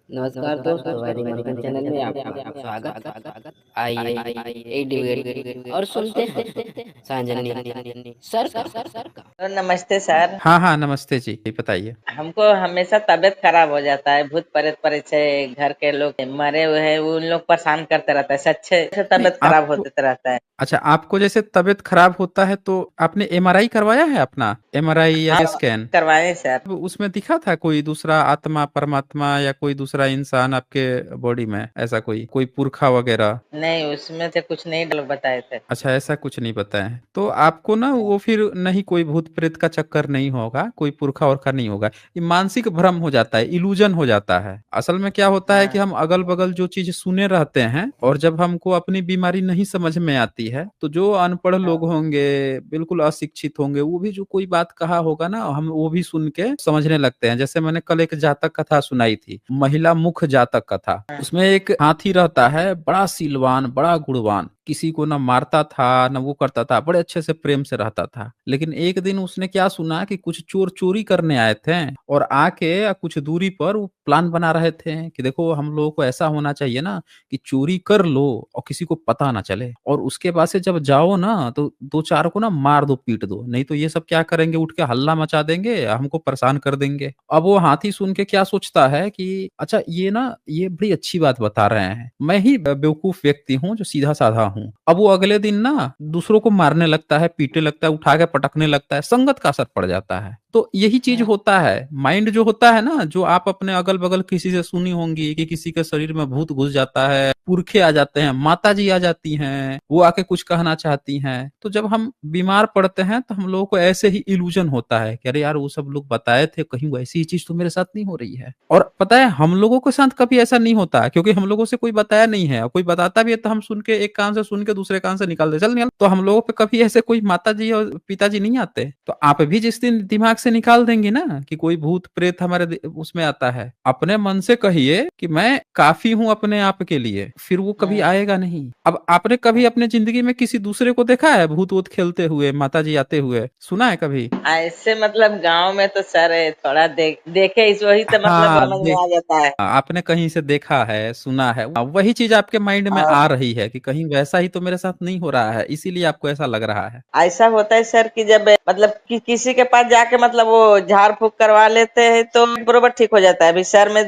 नमस्कार दोस्तों, हमारे मनोरंजन चैनल में आपका स्वागत। आइए एक डिबेट और सुनते हैं सांजनी सर का। तो नमस्ते सर। हाँ हाँ, नमस्ते जी, बताइए। हमको हमेशा तबीयत खराब हो जाता है। भूत प्रेत परिचय घर के लोग मरे हुए हैं, उन लोग परेशान करते रहता है। सच्चे से नहीं तबीयत खराब आपको, होते रहता है। अच्छा आपको जैसे तबीयत खराब होता है तो आपने एमआरआई करवाया है अपना, एमआरआई या हाँ, स्कैन? करवाए सर। उसमें दिखा था कोई दूसरा आत्मा परमात्मा या कोई दूसरा इंसान आपके बॉडी में, ऐसा कोई कोई पुरखा वगैरह? नहीं, उसमें से कुछ नहीं लोग बताए थे। अच्छा, ऐसा कुछ नहीं बताए हैं तो आपको ना वो फिर नहीं, कोई भूत प्रेत का चक्कर नहीं होगा, कोई पुरखा उरखा नहीं होगा। ये मानसिक भ्रम हो जाता है, इल्यूजन हो जाता है। असल में क्या होता है कि हाँ हम अगल बगल जो चीज सुने रहते हैं और जब हमको अपनी बीमारी नहीं समझ में आती है तो जो अनपढ़ लोग हाँ होंगे, बिल्कुल अशिक्षित होंगे, वो भी जो कोई बात कहा होगा ना, हम वो भी सुन के समझने लगते हैं। जैसे मैंने कल एक जातक कथा सुनाई थी, महिला मुख जातक कथा। हाँ उसमें एक हाथी रहता है, बड़ा सीलवान, बड़ा गुणवान, किसी को ना मारता था ना वो करता था, बड़े अच्छे से प्रेम से रहता था। लेकिन एक दिन उसने क्या सुना कि कुछ चोर चोरी करने आए थे और आके कुछ दूरी पर वो प्लान बना रहे थे कि देखो हम लोगों को ऐसा होना चाहिए ना कि चोरी कर लो और किसी को पता ना चले, और उसके बाद से जब जाओ ना तो दो चार को ना मार दो, पीट दो, नहीं तो ये सब क्या करेंगे, उठ के हल्ला मचा देंगे, हमको परेशान कर देंगे। अब वो हाथी सुन के क्या सोचता है कि अच्छा ये ना, ये बड़ी अच्छी बात बता रहे हैं, मैं ही बेवकूफ व्यक्ति हूँ जो सीधा साधा हूँ। अब वो अगले दिन ना दूसरों को मारने लगता है, पीटने लगता है, उठा के पटकने लगता है, संगत का असर पड़ जाता है। तो यही चीज हाँ होता है, माइंड जो होता है ना, जो आप अपने अगल बगल किसी से सुनी होंगी कि किसी के शरीर में भूत घुस जाता है, पुरखे आ जाते हैं, माता जी आ जाती हैं, वो आके कुछ कहना चाहती हैं। तो जब हम बीमार पड़ते हैं तो हम लोगों को ऐसे ही इल्यूजन होता है कि अरे यार वो सब लोग बताए थे, कहीं वैसी ही चीज तो मेरे साथ नहीं हो रही है। और पता है हम लोगों के साथ कभी ऐसा नहीं होता, क्योंकि हम लोगों से कोई बताया नहीं है, और कोई बताता भी है तो हम सुन के, एक कान से सुन के दूसरे कान से निकाल दे, चल निकल। तो हम लोगों पे कभी ऐसे कोई माता जी और पिताजी नहीं आते। तो आप भी जिस दिन दिमाग से निकाल देंगे ना कि कोई भूत प्रेत हमारे उसमें आता है, अपने मन से कहिए कि मैं काफी हूं अपने आप के लिए, फिर वो कभी हाँ आएगा नहीं। अब आपने कभी अपने जिंदगी में किसी दूसरे को देखा है भूत वूत खेलते हुए, माता जी आते हुए, सुना है कभी? ऐसे मतलब गांव में तो सर थोड़ा देखे इस वही तो मतलब हाँ, समझ में आ जाता है। आपने कहीं से देखा है, सुना है, वही चीज आपके माइंड में आ और रही है कि कहीं वैसा ही तो मेरे साथ नहीं हो रहा है, इसीलिए आपको ऐसा लग रहा है। ऐसा होता है सर कि जब मतलब किसी के पास जाके मतलब वो झाड़ फूक करवा लेते हैं तो बरोबर ठीक हो जाता है। अभी सर में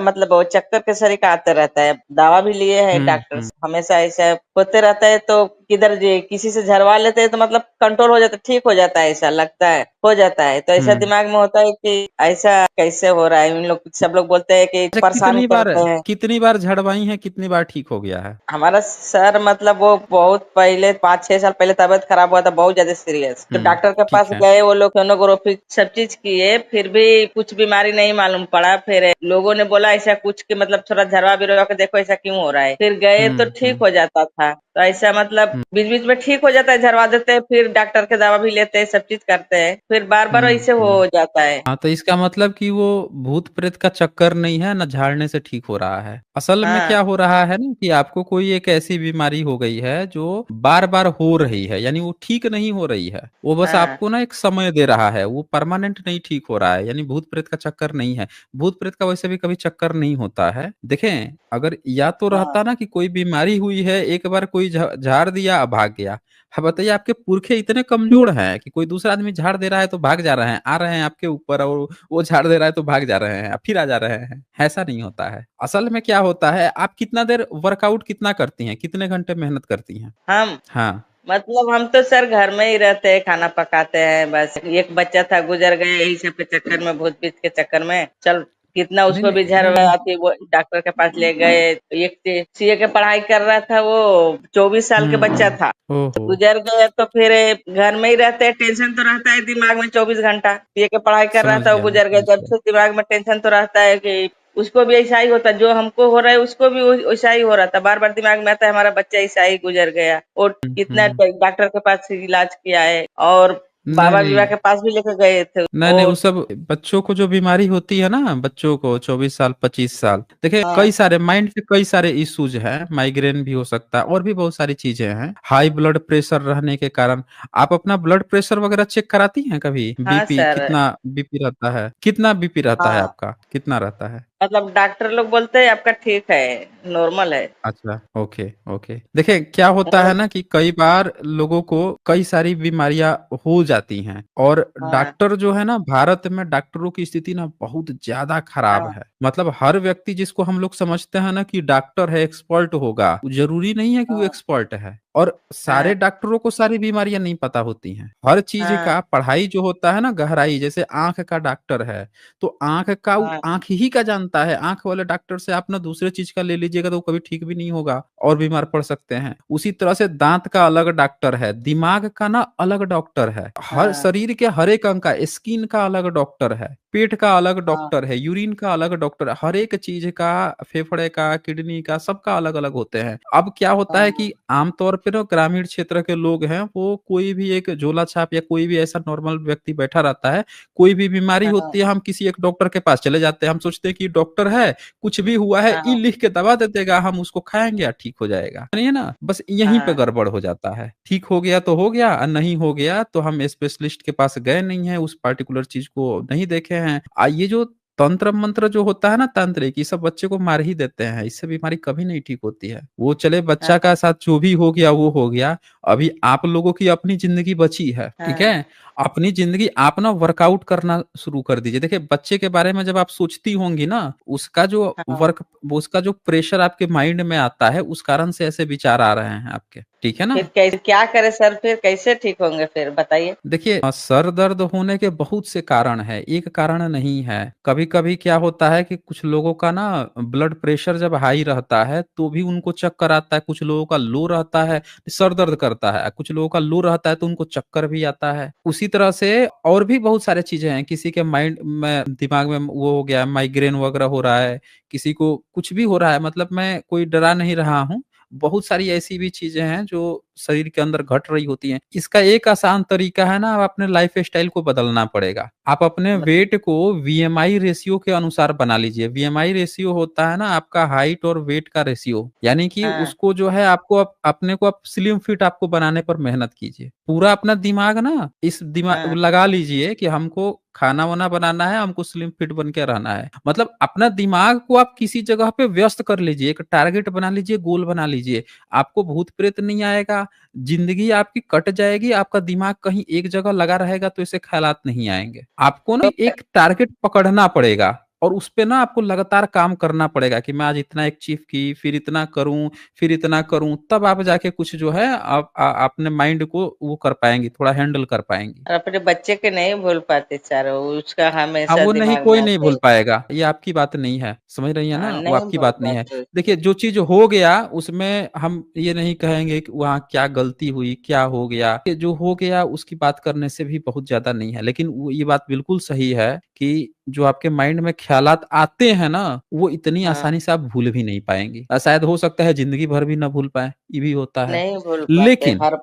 मतलब वो चक्कर के सरीका आते रहता है। दवा भी लिए है डॉक्टर हम्म। से, हमेशा ऐसा होते रहता है। तो किधर किसी से झड़वा लेते हैं तो मतलब कंट्रोल हो जाता है, ठीक हो जाता है, ऐसा लगता है हो जाता है। तो ऐसा हम्म। दिमाग में होता है कि ऐसा कैसे हो रहा है। इन लोग सब लोग बोलते हैं कि अच्छा, परेशान करते हैं। कितनी बार झड़वाई है, कितनी बार ठीक हो गया है? हमारा सर मतलब वो बहुत पहले 5-6 साल पहले तबीयत खराब हुआ था, बहुत ज्यादा सीरियस। तो डॉक्टर के ठीक पास है। गए, वो लोग सोनोग्राफी सब चीज किए, फिर भी कुछ बीमारी नहीं मालूम पड़ा। फिर लोगों ने बोला ऐसा कुछ कि मतलब थोड़ा झरवा बिरवा के देखो ऐसा क्यों हो रहा है। फिर गए तो ठीक हम्म। हो जाता था। तो ऐसा मतलब हम्म। बीच बीच में ठीक हो जाता है, झरवा देते हैं, फिर डॉक्टर के दवा भी लेते हैं, सब चीज करते हैं, फिर बार बार ऐसे हो हम्म। जाता है। हाँ, तो इसका मतलब कि वो भूत प्रेत का चक्कर नहीं है ना, झाड़ने से ठीक हो रहा है। असल में हाँ क्या हो रहा है ना कि आपको कोई एक ऐसी बीमारी हो गई है जो बार बार हो रही है, यानी वो ठीक नहीं हो रही है, वो बस हाँ आपको ना एक समय दे रहा है, वो परमानेंट नहीं ठीक हो रहा है, यानी भूत प्रेत का चक्कर नहीं है। भूत प्रेत का वैसे भी कभी चक्कर नहीं होता है। देखें, अगर या तो हाँ रहता ना कि कोई बीमारी हुई है, एक बार कोई झाड़ दिया, भाग गया। हाँ, बताइए आपके पुरखे इतने कमजोर हैं कि कोई दूसरा आदमी झाड़ दे रहा है तो भाग जा रहे हैं, आ रहे हैं आपके ऊपर, और वो झाड़ दे रहा है तो भाग जा रहे हैं, फिर आ जा रहे हैं। ऐसा नहीं होता है। असल में क्या होता है, आप कितना देर वर्कआउट कितना करती हैं, कितने घंटे मेहनत करती हैं? हम हाँ। मतलब हम तो सर घर में ही रहते हैं, खाना पकाते हैं। बस एक बच्चा था गुजर गए, यही सब के चक्कर में, भूत प्रेत के चक्कर में चल कितना नहीं उसको भी नहीं नहीं नहीं। झरवाती, वो डॉक्टर के पास ले गए। एक सीए के पढ़ाई कर रहा था, वो 24 साल के बच्चा था, ओहो। गुजर गया। तो फिर घर में ही रहते हैं, टेंशन तो रहता है दिमाग में 24 घंटा। सीए के पढ़ाई कर रहा समझ था, वो गया, गुजर गया, समझ जब गया। से दिमाग में टेंशन तो रहता है कि उसको भी ऐसा ही होता, जो हमको हो रहा है उसको भी वैसा ही हो रहा था। बार बार दिमाग में आता है हमारा बच्चा ऐसा ही गुजर गया। और कितना हम्म। डॉक्टर के पास इलाज किया है, और नहीं बाबा विवाह नहीं के पास भी लेकर गए थे। नहीं नहीं, वो और सब बच्चों को जो बीमारी होती है ना, बच्चों को 24 साल 25 साल, देखिए हाँ कई सारे माइंड के कई सारे इश्यूज हैं, माइग्रेन भी हो सकता है और भी बहुत सारी चीजें हैं, हाई ब्लड प्रेशर रहने के कारण। आप अपना ब्लड प्रेशर वगैरह चेक कराती हैं कभी? हाँ बीपी सर। कितना, बीपी रहता है, कितना बीपी रहता है हाँ आपका, कितना रहता है? मतलब डॉक्टर लोग बोलते हैं आपका ठीक है, नॉर्मल है। अच्छा, ओके ओके। देखिए क्या होता है मतलब ना कि कई बार लोगों को कई सारी बीमारियां हो जाती हैं, और हाँ डॉक्टर जो है ना, भारत में डॉक्टरों की स्थिति ना बहुत ज्यादा खराब हाँ है। मतलब हर व्यक्ति जिसको हम लोग समझते हैं ना कि डॉक्टर है, एक्सपर्ट होगा, जरूरी नहीं है कि वो हाँ एक्सपर्ट है। और सारे हाँ डॉक्टरों को सारी बीमारियां नहीं पता होती हैं। हर चीज हाँ का पढ़ाई जो होता है ना, गहराई, जैसे आंख का डॉक्टर है तो आंख का वो हाँ आंख ही का जानता है। आंख वाले डॉक्टर से आप ना दूसरे चीज का ले लीजिएगा तो वो कभी ठीक भी नहीं होगा और बीमार पड़ सकते हैं। उसी तरह से दांत का अलग डॉक्टर है, दिमाग का ना अलग डॉक्टर है, हर हाँ शरीर के हर एक अंग का, स्किन का अलग डॉक्टर है, पेट का अलग हाँ डॉक्टर है, यूरिन का अलग डॉक्टर है, हर एक चीज का, फेफड़े का, किडनी का, सबका अलग अलग होते हैं। अब क्या होता है हाँ कि आमतौर पे ना ग्रामीण क्षेत्र के लोग हैं, वो कोई भी एक झोला छाप या कोई भी ऐसा नॉर्मल व्यक्ति बैठा रहता है, कोई भी बीमारी हाँ होती है, हम किसी एक डॉक्टर के पास चले जाते हैं। हम सोचते हैं कि डॉक्टर है, कुछ भी हुआ है, ई हाँ लिख के दवा दे देगा, हम उसको खाएंगे या ठीक हो जाएगा, नहीं है ना। बस यहीं पे हाँ गड़बड़ हो जाता है। ठीक हो गया तो हो गया, और नहीं हो गया तो हम स्पेशलिस्ट के पास गए नहीं है, उस पार्टिकुलर चीज को नहीं देखे हैं। ये जो तंत्र मंत्र जो होता है ना, तांत्रिक, ये सब बच्चे को मार ही देते हैं, इससे बीमारी कभी नहीं ठीक होती है। वो चले, बच्चा हाँ का साथ जो भी हो गया वो हो गया। अभी आप लोगों की अपनी जिंदगी बची है, ठीक हाँ है। अपनी जिंदगी आप ना वर्कआउट करना शुरू कर दीजिए। देखिए बच्चे के बारे में जब आप सोचती होंगी ना, उसका जो हाँ। वर्क, उसका जो प्रेशर आपके माइंड में आता है, उस कारण से ऐसे विचार आ रहे हैं आपके, ठीक है ना। फिर कैसे क्या करे सर, फिर कैसे ठीक होंगे फिर बताइए। देखिए सर दर्द होने के बहुत से कारण है, एक कारण नहीं है। कभी कभी क्या होता है कि कुछ लोगों का ना ब्लड प्रेशर जब हाई रहता है तो भी उनको चक्कर आता है, कुछ लोगों का लो रहता है सर दर्द करता है, कुछ लोगों का लो रहता है तो उनको चक्कर भी आता है। उसी तरह से और भी बहुत सारे चीजें हैं, किसी के माइंड में, दिमाग में वो हो गया, माइग्रेन वगैरह हो रहा है, किसी को कुछ भी हो रहा है। मतलब मैं कोई डरा नहीं रहा हूँ, बहुत सारी ऐसी भी चीजें हैं जो शरीर के अंदर घट रही होती हैं। इसका एक आसान तरीका है ना, आप अपने लाइफ स्टाइल को बदलना पड़ेगा। आप अपने मत- वेट को वीएमआई रेशियो के अनुसार बना लीजिए। वीएमआई रेशियो होता है ना आपका हाइट और वेट का रेशियो, यानी कि हाँ उसको जो है आपको अपने को आप स्लिम फिट आपको बनाने पर मेहनत कीजिए। पूरा अपना दिमाग ना इस दिमाग हाँ लगा लीजिए कि हमको खाना वाना बनाना है, हमको स्लिम फिट बन के रहना है। मतलब अपना दिमाग को आप किसी जगह पे व्यस्त कर लीजिए, एक टारगेट बना लीजिए, गोल बना लीजिए। आपको भूत प्रेत नहीं आएगा, जिंदगी आपकी कट जाएगी, आपका दिमाग कहीं एक जगह लगा रहेगा तो ऐसे ख्यालात नहीं आएंगे। आपको ना तो एक टारगेट पकड़ना पड़ेगा और उस पे ना आपको लगातार काम करना पड़ेगा कि मैं आज इतना अचीव की, फिर इतना करूं, फिर इतना करूं, तब आप जाके कुछ जो है आप अपने माइंड को वो कर पाएंगे, थोड़ा हैंडल कर पाएंगे। और अपने बच्चे के नहीं भूल पाते सर, वो उसका हाँ, हमेशा वो नहीं, दिमाग में कोई नहीं आता भूल है। पाएगा, ये आपकी बात नहीं है, समझ रही है हाँ, ना, वो नहीं आपकी भूल बात नहीं है। पाते। देखिए जो चीज हो गया उसमें हम ये नहीं कहेंगे कि वहाँ क्या गलती हुई, क्या हो गया। कि जो हो गया उसकी बात करने से भी बहुत ज्यादा नहीं है, लेकिन वो ये बात बिल्कुल सही है कि जो आपके माइंड में ख्यालात आते हैं ना, वो इतनी हाँ आसानी से आप भूल भी नहीं पाएंगे, और शायद हो सकता है जिंदगी भर भी ना भूल पाए, ये भी होता है। नहीं भूल पाते, लेकिन हर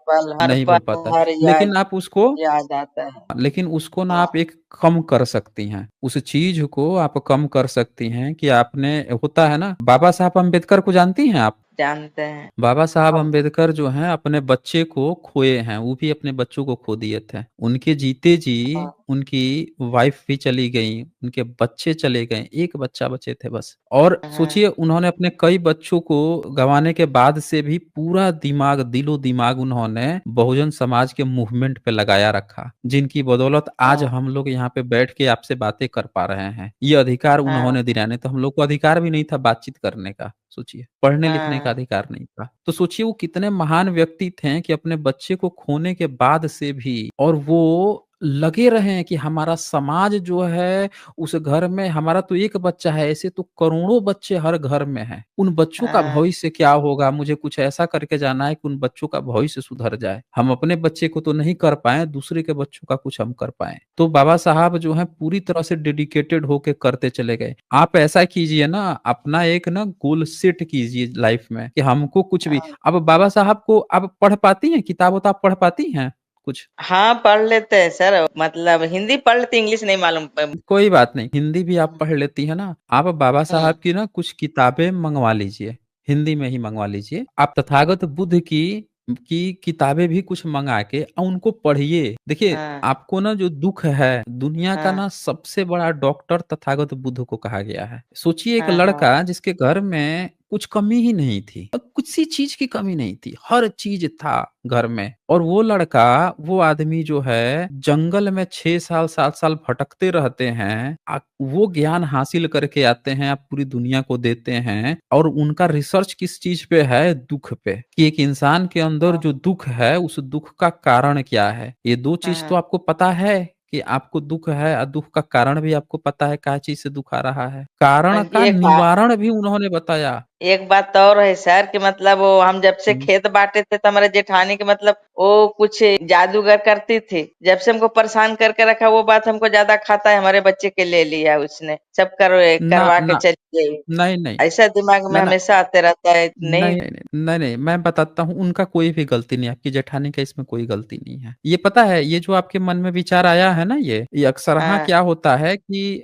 नहीं भूल पल पाता, हर याद लेकिन आप उसको, याद आता है। लेकिन उसको ना हाँ आप एक कम कर सकती हैं, उस चीज को आप कम कर सकती हैं कि आपने, होता है ना, बाबा साहब अम्बेडकर को जानती हैं आप। जानते हैं। बाबा साहब हम अम्बेडकर जो हैं अपने बच्चे को खोए हैं, वो भी अपने बच्चों को खो दिए थे। उनके जीते जी हाँ उनकी वाइफ भी चली गई, उनके बच्चे चले गए, एक बच्चा बचे थे बस। और हाँ सोचिए उन्होंने अपने कई बच्चों को गंवाने के बाद से भी पूरा दिमाग, दिलो दिमाग उन्होंने बहुजन समाज के मूवमेंट पे लगाया रखा, जिनकी बदौलत आज हाँ हम लोग यहाँ पे बैठ के आपसे बातें कर पा रहे हैं। ये अधिकार हाँ उन्होंने दिलाया, नहीं तो हम लोग को अधिकार भी नहीं था बातचीत करने का। सोचिए, पढ़ने लिखने का हाँ अधिकार नहीं था। तो सोचिए वो कितने महान व्यक्ति थे कि अपने बच्चे को खोने के बाद से भी, और वो लगे रहे हैं कि हमारा समाज जो है, उस घर में हमारा तो एक बच्चा है, ऐसे तो करोड़ों बच्चे हर घर में हैं, उन बच्चों का हाँ भविष्य क्या होगा, मुझे कुछ ऐसा करके जाना है कि उन बच्चों का भविष्य सुधर जाए। हम अपने बच्चे को तो नहीं कर पाए, दूसरे के बच्चों का कुछ हम कर पाए। तो बाबा साहब जो है पूरी तरह से डेडिकेटेड होके करते चले गए। आप ऐसा कीजिए ना, अपना एक ना गोल सेट कीजिए लाइफ में कि हमको कुछ भी। हाँ अब बाबा साहब को आप पढ़ पाती हैं, किताब उताब पढ़ पाती हैं कुछ? हाँ, पढ़ लेते हैं सर, मतलब हिंदी पढ़ लेते, इंग्लिश नहीं मालूम। कोई बात नहीं, हिंदी भी आप पढ़ लेती है ना। आप बाबा हम्म साहब की ना कुछ किताबें मंगवा लीजिए, हिंदी में ही मंगवा लीजिए। आप तथागत बुद्ध की कि किताबें भी कुछ मंगा के उनको पढ़िए। देखिए, हाँ आपको ना जो दुख है दुनिया का हाँ ना सबसे बड़ा डॉक्टर तथागत बुद्ध को कहा गया है। सोचिए एक हाँ हाँ लड़का जिसके घर में कुछ कमी ही नहीं थी, किसी चीज की कमी नहीं थी, हर चीज था घर में, और वो लड़का, वो आदमी जो है जंगल में 6 साल 7 साल भटकते रहते हैं, वो ज्ञान हासिल करके आते हैं, आप पूरी दुनिया को देते हैं, और उनका रिसर्च किस चीज पे है? दुख पे, कि एक इंसान के अंदर हाँ जो दुख है उस दुख का कारण क्या है। ये दो चीज तो हाँ। आपको पता है कि आपको दुख है, और दुख का कारण भी आपको पता है क्या चीज से दुख आ रहा है, कारण का एक बात निवारण भी उन्होंने बताया। एक बात तो और है सर कि मतलब वो हम जब से हम्म। खेत बांटे थे तो हमारे जेठानी के मतलब वो कुछ जादूगर करती थी। जब से हमको परेशान करके रखा, वो बात हमको ज्यादा खाता है, हमारे बच्चे के ले लिया उसने, सब ना करवा के ना, चली गई। नहीं नहीं, ऐसा दिमाग में ना ना, हमेशा आते रहता है, नहीं। नहीं नहीं नहीं नहीं, मैं बताता हूँ, उनका कोई भी गलती नहीं, आपकी जेठानी का इसमें कोई गलती नहीं है। ये पता है, ये जो आपके मन में विचार आया है ना, ये अक्सर हाँ हाँ क्या होता है कि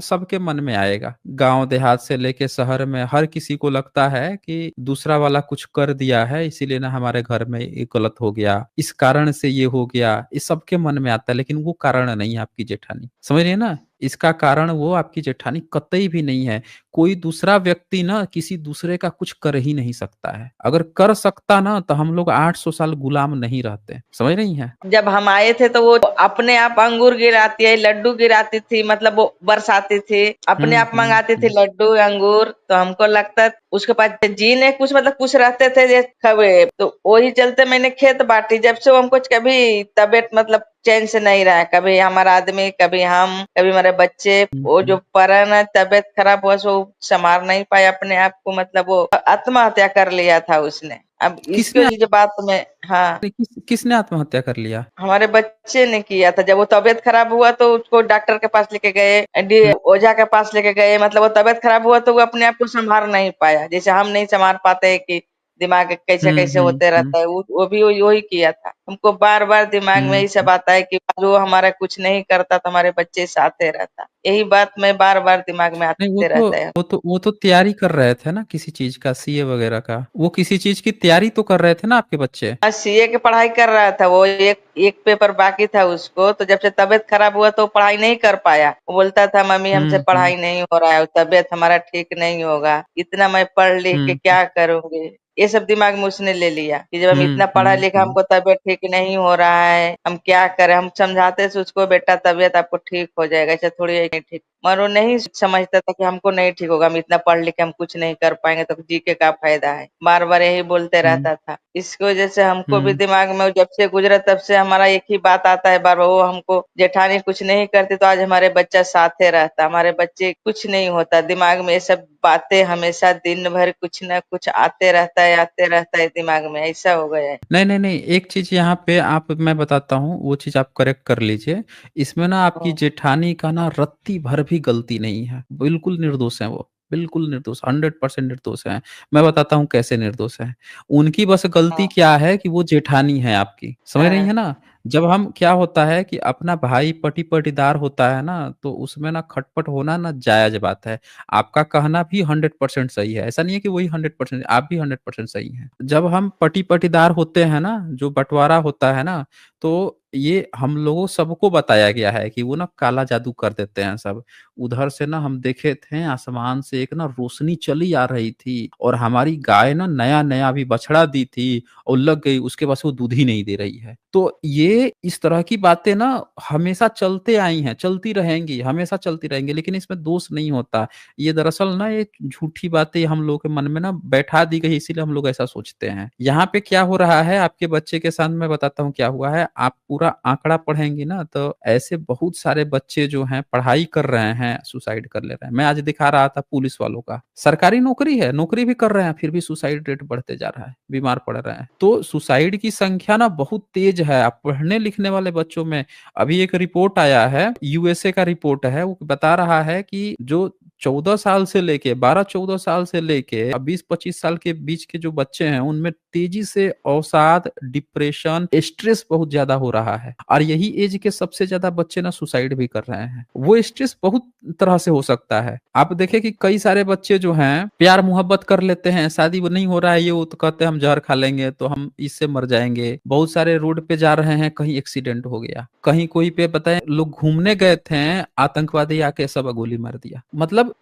सबके मन में आएगा। गांव देहात से लेके शहर में हर किसी को लगता है कि दूसरा वाला कुछ कर दिया है, इसीलिए ना हमारे घर में ये गलत हो गया, इस कारण से ये हो गया, ये सबके मन में आता है, लेकिन वो कारण नहीं है आपकी जेठानी, समझ रही है ना। इसका कारण वो आपकी जेठानी कतई भी नहीं है। कोई दूसरा व्यक्ति ना किसी दूसरे का कुछ कर ही नहीं सकता है, अगर कर सकता ना तो हम लोग 800 साल गुलाम नहीं रहते, समझ रही हैं। जब हम आए थे तो वो अपने आप अंगूर गिराती है, लड्डू गिराती थी, मतलब वो बरसाती थी, अपने आप मंगाती थी हम्म। लड्डू अंगूर। तो हमको लगता है उसके पास जीने कुछ मतलब कुछ रहते थे जे खबे, तो वही चलते मैंने खेत बांटी। जब से वो हमको कभी तबीयत मतलब चैन से नहीं रहा है, कभी हमारा आदमी, कभी हम, कभी हमारे बच्चे। वो जो परन है, तबीयत खराब हुआ सो संभाल नहीं पाया अपने आप को, मतलब वो आत्महत्या कर लिया था उसने। अब किसने इसके जो बात में, हाँ, किसने आत्महत्या कर लिया? हमारे बच्चे ने किया था। जब वो तबीयत खराब हुआ तो उसको डॉक्टर के पास लेके गए, हम्म ओझा के पास लेके गए, मतलब वो तबीयत खराब हुआ तो वो अपने आप को संभाल नहीं पाया, जैसे हम नहीं संभाल पाते हैं कि दिमाग कैसे कैसे होते हम्म। रहता है, वो भी वही किया था। हमको बार बार दिमाग में हम्म। यही सब आता है कि जो हमारा कुछ नहीं करता तो हमारे बच्चे साथे रहता। यही बात में बार बार दिमाग में नहीं, आते रहता है। वो तो तैयारी कर रहे थे ना किसी चीज का, सीए वगैरह का, वो किसी चीज की तैयारी तो कर रहे थे ना आपके बच्चे। हाँ, सीए की पढ़ाई कर रहा था वो, एक एक पेपर बाकी था उसको। तो जब से तबीयत खराब हुआ तो पढ़ाई नहीं कर पाया। वो बोलता था मम्मी हमसे हम्म। पढ़ाई नहीं हो रहा है, तबीयत हमारा ठीक नहीं होगा, इतना मैं पढ़ लिख के हम्म। क्या करूंगी। ये सब दिमाग में उसने ले लिया कि जब हम इतना पढ़ा लिखा, हम्म। हमको तबीयत ठीक नहीं हो रहा है, हम क्या करें। हम समझाते थे उसको, बेटा तबीयत आपको ठीक हो जाएगा, ऐसा थोड़ी है नहीं ठीक। मगर वो नहीं समझता था कि हमको नहीं ठीक होगा, हम इतना पढ़ लिख के हम कुछ नहीं कर पाएंगे तो जी के क्या फायदा है। बार बार यही बोलते हम्म। रहता था। इसकी वजह से हमको भी हम्म। दिमाग में जब से गुजरा तब से हमारा एक ही बात आता है बार बार, वो हमको जेठानी कुछ नहीं करती तो आज हमारे बच्चा साथे रहता, हमारे बच्चे कुछ नहीं होता। दिमाग में ये सब बातें हमेशा दिन भर कुछ ना कुछ आते रहता है दिमाग में, ऐसा हो गया है। नहीं नहीं नहीं, एक चीज यहाँ पे आप, मैं बताता हूँ, वो चीज आप करेक्ट कर लीजिए। इसमें ना आपकी हम्म, जेठानी का ना रत्ती भर भी गलती नहीं है, बिल्कुल निर्दोष है वो, बिल्कुल निर्दोष, 100% निर्दोष है। मैं बताता हूँ कैसे निर्दोष है। उनकी बस गलती हाँ क्या है कि वो जेठानी है आपकी, समझ रही हाँ है ना। जब हम, क्या होता है कि अपना भाई पटी पटीदार होता है ना, तो उसमें ना खटपट होना ना जायज बात है। आपका कहना भी 100% सही है, ऐसा नहीं है कि वही 100%, आप भी 100% सही है। जब हम पटी पटीदार होते हैं ना, जो बंटवारा होता है ना, तो ये हम लोगों सबको बताया गया है कि वो ना काला जादू कर देते हैं सब। उधर से ना हम देखे थे, आसमान से एक ना रोशनी चली आ रही थी, और हमारी गाय ना नया नया अभी बछड़ा दी थी, और लग गई, उसके पास वो दूध ही नहीं दे रही है। तो ये इस तरह की बातें ना हमेशा चलते आई हैं, चलती रहेंगी, हमेशा चलती रहेंगी, लेकिन इसमें दोष नहीं होता। ये दरअसल ना ये झूठी बातें हम लोग के मन में ना बैठा दी गई, इसीलिए हम लोग ऐसा सोचते हैं। यहाँ पे क्या हो रहा है आपके बच्चे के साथ, मैं बताता हूँ क्या हुआ है। आप पूरा आंकड़ा पढ़ेंगी ना, तो ऐसे बहुत सारे बच्चे जो हैं पढ़ाई कर रहे हैं, सुसाइड कर ले रहे हैं। मैं आज दिखा रहा था पुलिस वालों का, सरकारी नौकरी है, नौकरी भी कर रहे हैं, फिर भी सुसाइड रेट बढ़ते जा रहा है, बीमार पड़ रहे हैं। तो सुसाइड की संख्या ना बहुत तेज है आप पढ़ने लिखने वाले बच्चों में। अभी एक रिपोर्ट आया है, यूएसए का रिपोर्ट है, वो बता रहा है कि जो 14 साल से लेके 12-14 साल से लेके 20-25 साल के बीच के जो बच्चे हैं उनमें तेजी से अवसाद, डिप्रेशन, स्ट्रेस बहुत ज्यादा हो रहा है। और यही एज के सबसे ज्यादा बच्चे ना सुसाइड भी कर रहे हैं। वो स्ट्रेस बहुत तरह से हो सकता है। आप देखें कि कई सारे बच्चे जो हैं प्यार मोहब्बत कर लेते हैं, शादी वो नहीं हो रहा है, ये वो तो कहते हैं हम जहर खा लेंगे तो हम इससे मर जाएंगे। बहुत सारे रोड पे जा रहे हैं, कहीं एक्सीडेंट हो गया, कहीं कोई पे बताए लोग घूमने गए थे, आतंकवादी आके सब गोली मार दिया। मतलब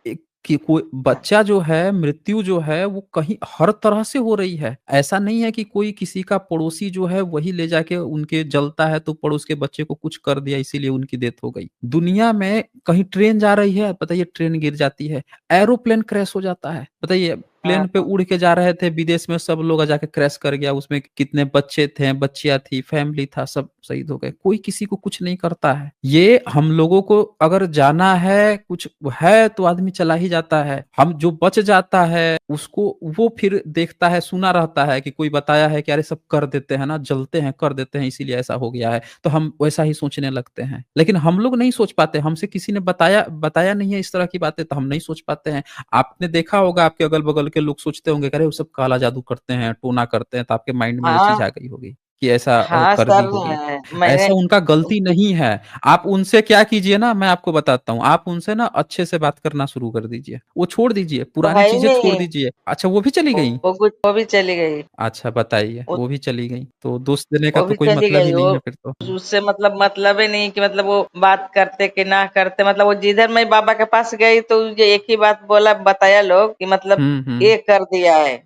कि कोई बच्चा जो है, मृत्यु जो है वो कहीं हर तरह से हो रही है। ऐसा नहीं है कि कोई किसी का पड़ोसी जो है वही ले जाके उनके जलता है तो पड़ोस के बच्चे को कुछ कर दिया इसीलिए उनकी डेथ हो गई। दुनिया में कहीं ट्रेन जा रही है, बताइए ट्रेन गिर जाती है, एरोप्लेन क्रैश हो जाता है, बताइए हाँ प्लेन पे उड़ के जा रहे थे विदेश में, सब लोग जाके क्रैश कर गया, उसमें कितने बच्चे थे, बच्चियां थी, फैमिली था, सब शहीद हो गए। कोई किसी को कुछ नहीं करता है। ये हम लोगों को अगर जाना है, कुछ है तो आदमी चला ही जाता है। हम जो बच जाता है उसको वो फिर देखता है, सुना रहता है कि कोई बताया है कि अरे सब कर देते हैं ना, जलते हैं, कर देते हैं इसीलिए ऐसा हो गया है, तो हम वैसा ही सोचने लगते हैं। लेकिन हम लोग नहीं सोच पाते, हमसे किसी ने बताया बताया नहीं है इस तरह की बातें, तो हम नहीं सोच पाते हैं। आपने देखा होगा आपके अगल बगल के लोग सोचते होंगे कि अरे वो सब काला जादू करते हैं, टोना करते हैं, तो आपके माइंड में ये चीज हाँ आ गई होगी कि ऐसा हाँ कर दी सर, होगी। मैंने ऐसा उनका गलती नहीं है। आप उनसे क्या कीजिए ना, मैं आपको बताता हूँ, आप उनसे ना अच्छे से बात करना शुरू कर दीजिए, वो छोड़ दीजिए, तो पुरानी है ही चीजें छोड़ नहीं। दीजिए। अच्छा वो भी चली गई? वो भी चली गई। अच्छा बताइए, वो वो भी चली गई तो दोष देने का वो तो भी कोई चली मतलब गई। ही वो नहीं है फिर तो। उससे मतलब ही नहीं कि मतलब वो बात करते कि ना करते। मतलब वो जिधर मैं बाबा के पास गई तो ये एक ही बात बोला, बताया लोग कि मतलब हम्म। ये कर दिया है,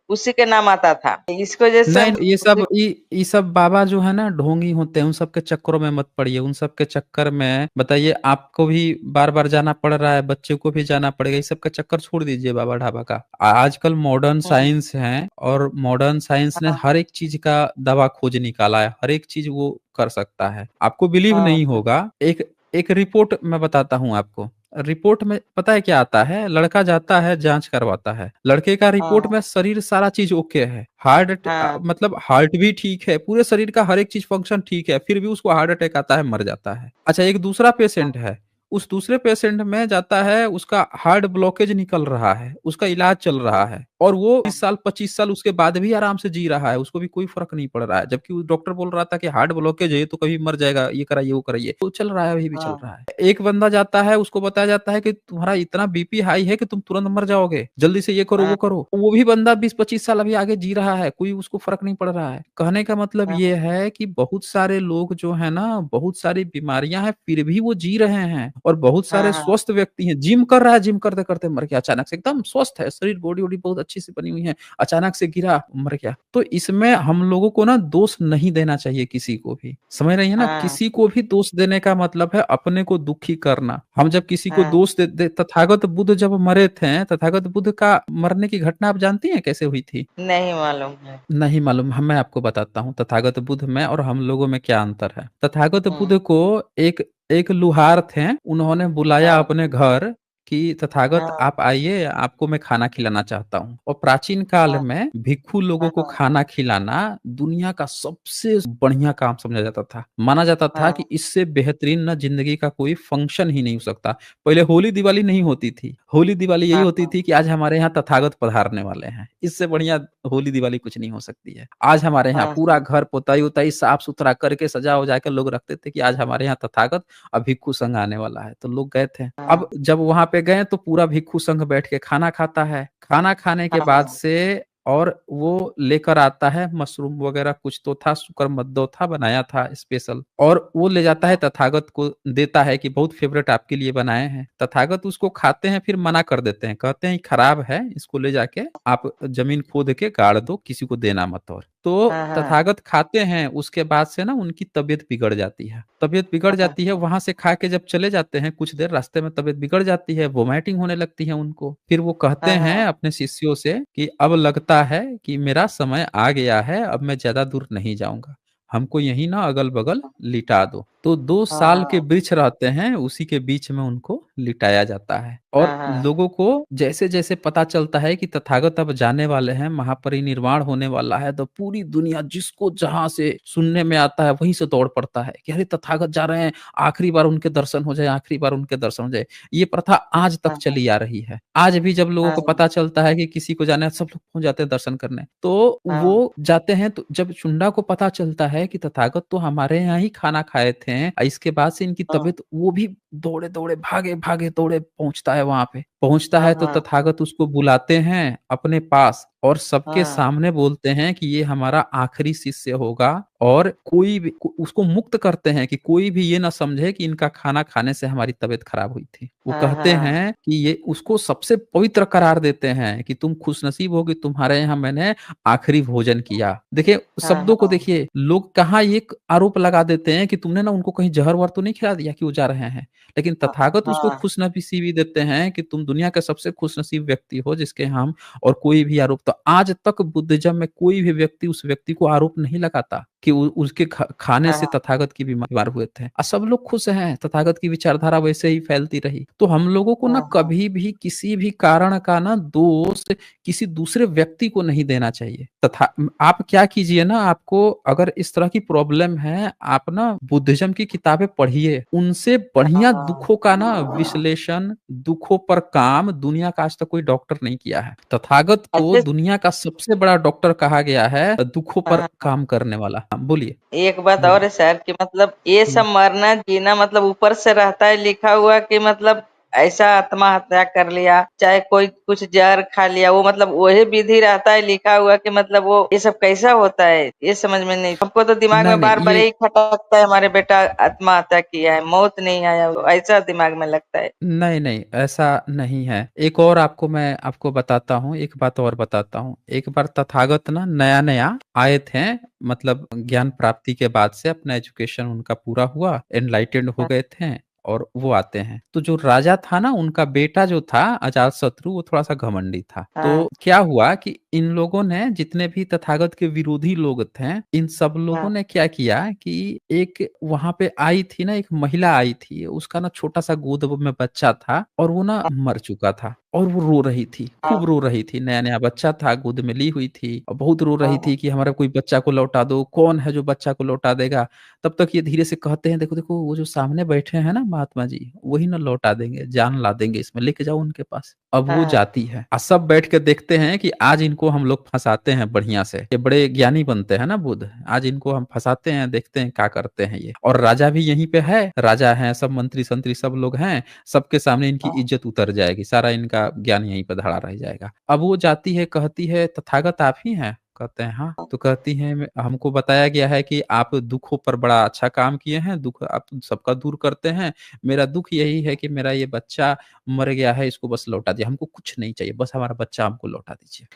उसी के नाम आता था। इसको जैसे नहीं ये सब बाबा जो है ना ढोंगी होते हैं, उन सब के चक्करों में मत पड़िए। उन सब के चक्कर में बताइए आपको भी बार बार जाना पड़ रहा है, बच्चे को भी जाना पड़ेगा, इस सब का चक्कर छोड़ दीजिए बाबा ढाबा का। आजकल मॉडर्न हम्म, साइंस है और मॉडर्न साइंस ने हाँ हर एक चीज का दवा खोज निकाला है, हर एक चीज वो कर सकता है। आपको बिलीव हाँ नहीं होगा, एक एक रिपोर्ट मैं बताता हूँ आपको। रिपोर्ट में पता है क्या आता है? लड़का जाता है जांच करवाता है, लड़के का रिपोर्ट हाँ में शरीर सारा चीज ओके है, हार्ट हाँ मतलब हार्ट भी ठीक है, पूरे शरीर का हर एक चीज फंक्शन ठीक है, फिर भी उसको हार्ट अटैक आता है, मर जाता है। अच्छा एक दूसरा पेशेंट है, उस दूसरे पेशेंट में जाता है, उसका हार्ट ब्लॉकेज निकल रहा है, उसका इलाज चल रहा है, और वो 20 साल 25 साल उसके बाद भी आराम से जी रहा है, उसको भी कोई फर्क नहीं पड़ रहा है। जबकि वो डॉक्टर बोल रहा था कि हार्ट ब्लॉकेज है तो कभी मर जाएगा, ये कराइए वो कराइए, तो चल रहा है, अभी भी चल हाँ रहा है। एक बंदा जाता है, उसको बताया जाता है कि तुम्हारा इतना बीपी हाई है कि तुम तुरंत मर जाओगे, जल्दी से ये करो वो हाँ करो, वो भी बंदा 20-25 साल अभी आगे जी रहा है, कोई उसको फर्क नहीं पड़ रहा है। कहने का मतलब हाँ ये है कि बहुत सारे लोग जो है ना, बहुत सारी बीमारियां हैं फिर भी वो जी रहे हैं, और बहुत सारे हाँ स्वस्थ व्यक्ति हैं, जिम कर रहा है, जिम करते करते मर गया अचानक से, एकदम स्वस्थ है शरीर, बॉडी वॉडी बहुत अच्छी से बनी हुई है, अचानक से गिरा मर गया। तो इसमें हम लोगों को ना दोष नहीं देना चाहिए किसी को भी, समझ रही है ना? हाँ किसी को भी दोष देने का मतलब है अपने को दुखी करना। हम जब किसी को हाँ, दोष तथागत बुद्ध जब मरे थे, तथागत बुद्ध का मरने की घटना आप जानती हैं कैसे हुई थी? नहीं मालूम है। नहीं मालूम? हम मैं आपको बताता हूँ तथागत बुद्ध में और हम लोगों में क्या अंतर है। तथागत हम्म, बुद्ध को एक एक लुहार थे, उन्होंने बुलाया हाँ अपने घर कि तथागत हाँ आप आइए, आपको मैं खाना खिलाना चाहता हूँ। और प्राचीन काल हाँ में भिक्षु लोगों को हाँ खाना खिलाना दुनिया का सबसे बढ़िया काम समझा जाता था। माना जाता था हाँ कि इससे बेहतरीन ना जिंदगी का कोई फंक्शन ही नहीं हो सकता। पहले होली दिवाली नहीं होती थी, होली दिवाली यही हाँ होती थी कि आज हमारे यहाँ तथागत पधारने वाले हैं, इससे बढ़िया होली दिवाली कुछ नहीं हो सकती है। आज हमारे यहाँ हाँ पूरा घर पोताई उताई साफ सुथरा करके सजा उजा के लोग रखते थे कि आज हमारे यहाँ तथागत और भिक्षु संघ आने वाला है, तो लोग गए थे। अब हाँ जब वहां पे गए तो पूरा भिक्षु संघ बैठ के खाना खाता है, खाना खाने के बाद हाँ से और वो लेकर आता है मशरूम वगैरह, कुछ तो था, शुकर मद्दो था, बनाया था स्पेशल, और वो ले जाता है तथागत को देता है कि बहुत फेवरेट आपके लिए बनाए हैं। तथागत उसको खाते हैं, फिर मना कर देते हैं, कहते हैं खराब है, इसको ले जाके आप जमीन खोद के गाड़ दो, किसी को देना मत। और तो हाँ हाँ तथागत खाते हैं, उसके बाद से ना उनकी तबीयत बिगड़ जाती है, तबीयत बिगड़ हाँ जाती है, वहां से खा के जब चले जाते हैं कुछ देर रास्ते में तबीयत बिगड़ जाती है, वोमिटिंग होने लगती है उनको। फिर वो कहते हाँ हैं हाँ अपने शिष्यों से कि अब लगता है कि मेरा समय आ गया है, अब मैं ज्यादा दूर नहीं जाऊंगा, हमको यहीं ना अगल बगल लिटा दो। तो 2 साल के हाँ वृक्ष रहते हैं, उसी के बीच में उनको लिटाया जाता है। और हाँ हाँ लोगों को जैसे-जैसे पता चलता है कि तथागत अब जाने वाले हैं, महापरिनिर्वाण होने वाला है, तो पूरी दुनिया जिसको जहाँ से सुनने में आता है, वहीं से दौड़ पड़ता है कि अरे! तथागत जा रहे हैं, आखिरी बार उनके दर्शन हो जाए, आखिरी बार उनके दर्शन हो जाए। ये प्रथा आज तक हाँ चली आ रही है। आज भी जब लोगों हाँ को पता चलता है कि किसी को जाना है, सब लोग पहुँच जाते हैं दर्शन करने। तो हाँ वो जाते हैं, तो जब शुंडा को पता चलता है कि तथागत तो हमारे यहाँ ही खाना खाए थे, इसके बाद से इनकी हाँ तबीयत, वो भी दौड़े-दौड़े, भागे-भागे दौड़े पहुँचता है वहाँ पे। पहुँचता हाँ है तो हाँ तथागत उसको बुलाते हैं अपने पास और सबके हाँ सामने बोलते हैं कि ये हमारा आखिरी शिष्य होगा, और कोई भी उसको मुक्त करते हैं कि कोई भी ये ना समझे कि इनका खाना खाने से हमारी तबीयत खराब हुई थी। वो हाँ कहते हाँ हैं कि ये उसको सबसे पवित्र करार देते हैं कि तुम खुशनसीब हो कि तुम्हारे यहाँ मैंने आखिरी भोजन किया। देखिए, हाँ शब्दों को हाँ देखिए, लोग कहाँ ये एक आरोप लगा देते हैं कि तुमने ना उनको कहीं जहर-वहर तो नहीं खिला दिया कि वो जा रहे हैं। लेकिन तथागत उसको हाँ खुशनसीबी देते हैं कि तुम दुनिया के सबसे खुशनसीब व्यक्ति हो जिसके हम, और कोई भी आरोप, तो आज तक बुद्धिज़्म में कोई भी व्यक्ति उस व्यक्ति को आरोप नहीं लगाता कि उसके खाने से हाँ तथागत की बीमार हुए थे। सब लोग खुश हैं, तथागत की विचारधारा वैसे ही फैलती रही। तो हम लोगों को ना हाँ हाँ कभी भी किसी भी कारण का ना दोष किसी दूसरे व्यक्ति को नहीं देना चाहिए। तथा आप क्या कीजिए ना, आपको अगर इस तरह की प्रॉब्लम है, आप ना बुद्धिज़्म की किताबें पढ़िए। उनसे बढ़िया हाँ दुखों का ना विश्लेषण, दुखों पर काम दुनिया का आज तक कोई डॉक्टर नहीं किया है। तथागत को अच्छे दुनिया का सबसे बड़ा डॉक्टर कहा गया है, दुखों पर हाँ हाँ काम करने वाला। हाँ, बोलिए, एक बात और बोलिए। है सर कि मतलब ये हुँ। सब मरना जीना मतलब ऊपर से रहता है लिखा हुआ कि मतलब ऐसा आत्महत्या कर लिया चाहे कोई कुछ जहर खा लिया वो मतलब वही विधि रहता है लिखा हुआ कि मतलब वो ये सब कैसा होता है ये समझ में नहीं हमको तो दिमाग नहीं, में नहीं, बार बार ये यही खटकता है हमारे बेटा आत्महत्या किया है मौत नहीं आया ऐसा दिमाग में लगता है। नहीं, नहीं, ऐसा नहीं है। एक और आपको मैं आपको बताता हूँ, एक बात और बताता हूँ। एक बार तथागत ना नया-नया आए थे, मतलब ज्ञान प्राप्ति के बाद से अपना एजुकेशन उनका पूरा हुआ, एनलाइटेंड हो हाँ गए थे, और वो आते हैं। तो जो राजा था ना, उनका बेटा जो था अजातशत्रु, वो थोड़ा-सा घमंडी था। हाँ तो क्या हुआ कि इन लोगों ने, जितने भी तथागत के विरोधी लोग थे, इन सब लोगों हाँ ने क्या किया कि एक वहाँ पे आई थी ना, एक महिला आई थी, उसका ना छोटा-सा गोद में बच्चा था, और वो ना मर चुका था, और वो रो रही थी, हाँ खूब रो रही थी। नया-नया बच्चा था, गोद में ली हुई थी, और बहुत रो रही हाँ थी कि हमारा कोई बच्चा को लौटा दो, कौन है जो बच्चा को लौटा देगा? तब तक ये धीरे से कहते हैं, देखो, देखो, वो जो सामने बैठे हैं ना महात्मा जी, वही ना लौटा देंगे, जान ला देंगे इसमें, लेके जाओ उनके पास। अब वो हाँ जाती है, सब बैठ के देखते हैं कि आज इनको हम लोग फँसाते हैं बढ़िया से। ये बड़े ज्ञानी बनते हैं ना बुद्ध, आज इनको हम फँसाते हैं, देखते हैं क्या करते हैं ये। और राजा भी यहीं पे है, राजा हैं, सब मंत्री-संत्री सब लोग हैं, सबके सामने इनकी हाँ इज़्ज़त उतर जाएगी, सारा इनका ज्ञान यहीं पे धरा रह जाएगा। अब वो जाती है, कहती है, तथागत आप ही हैं? कहते हैं हाँ। तो कहती हैं, हमको बताया गया है कि आप दुखों पर बड़ा अच्छा काम किए हैं, दुःख आप सबका दूर करते हैं। मेरा दुःख यही है कि मेरा ये बच्चा मर गया है, इसको बस लौटा दिया, हमको कुछ नहीं चाहिए, बस हमारा बच्चा हमको लौटा दीजिए।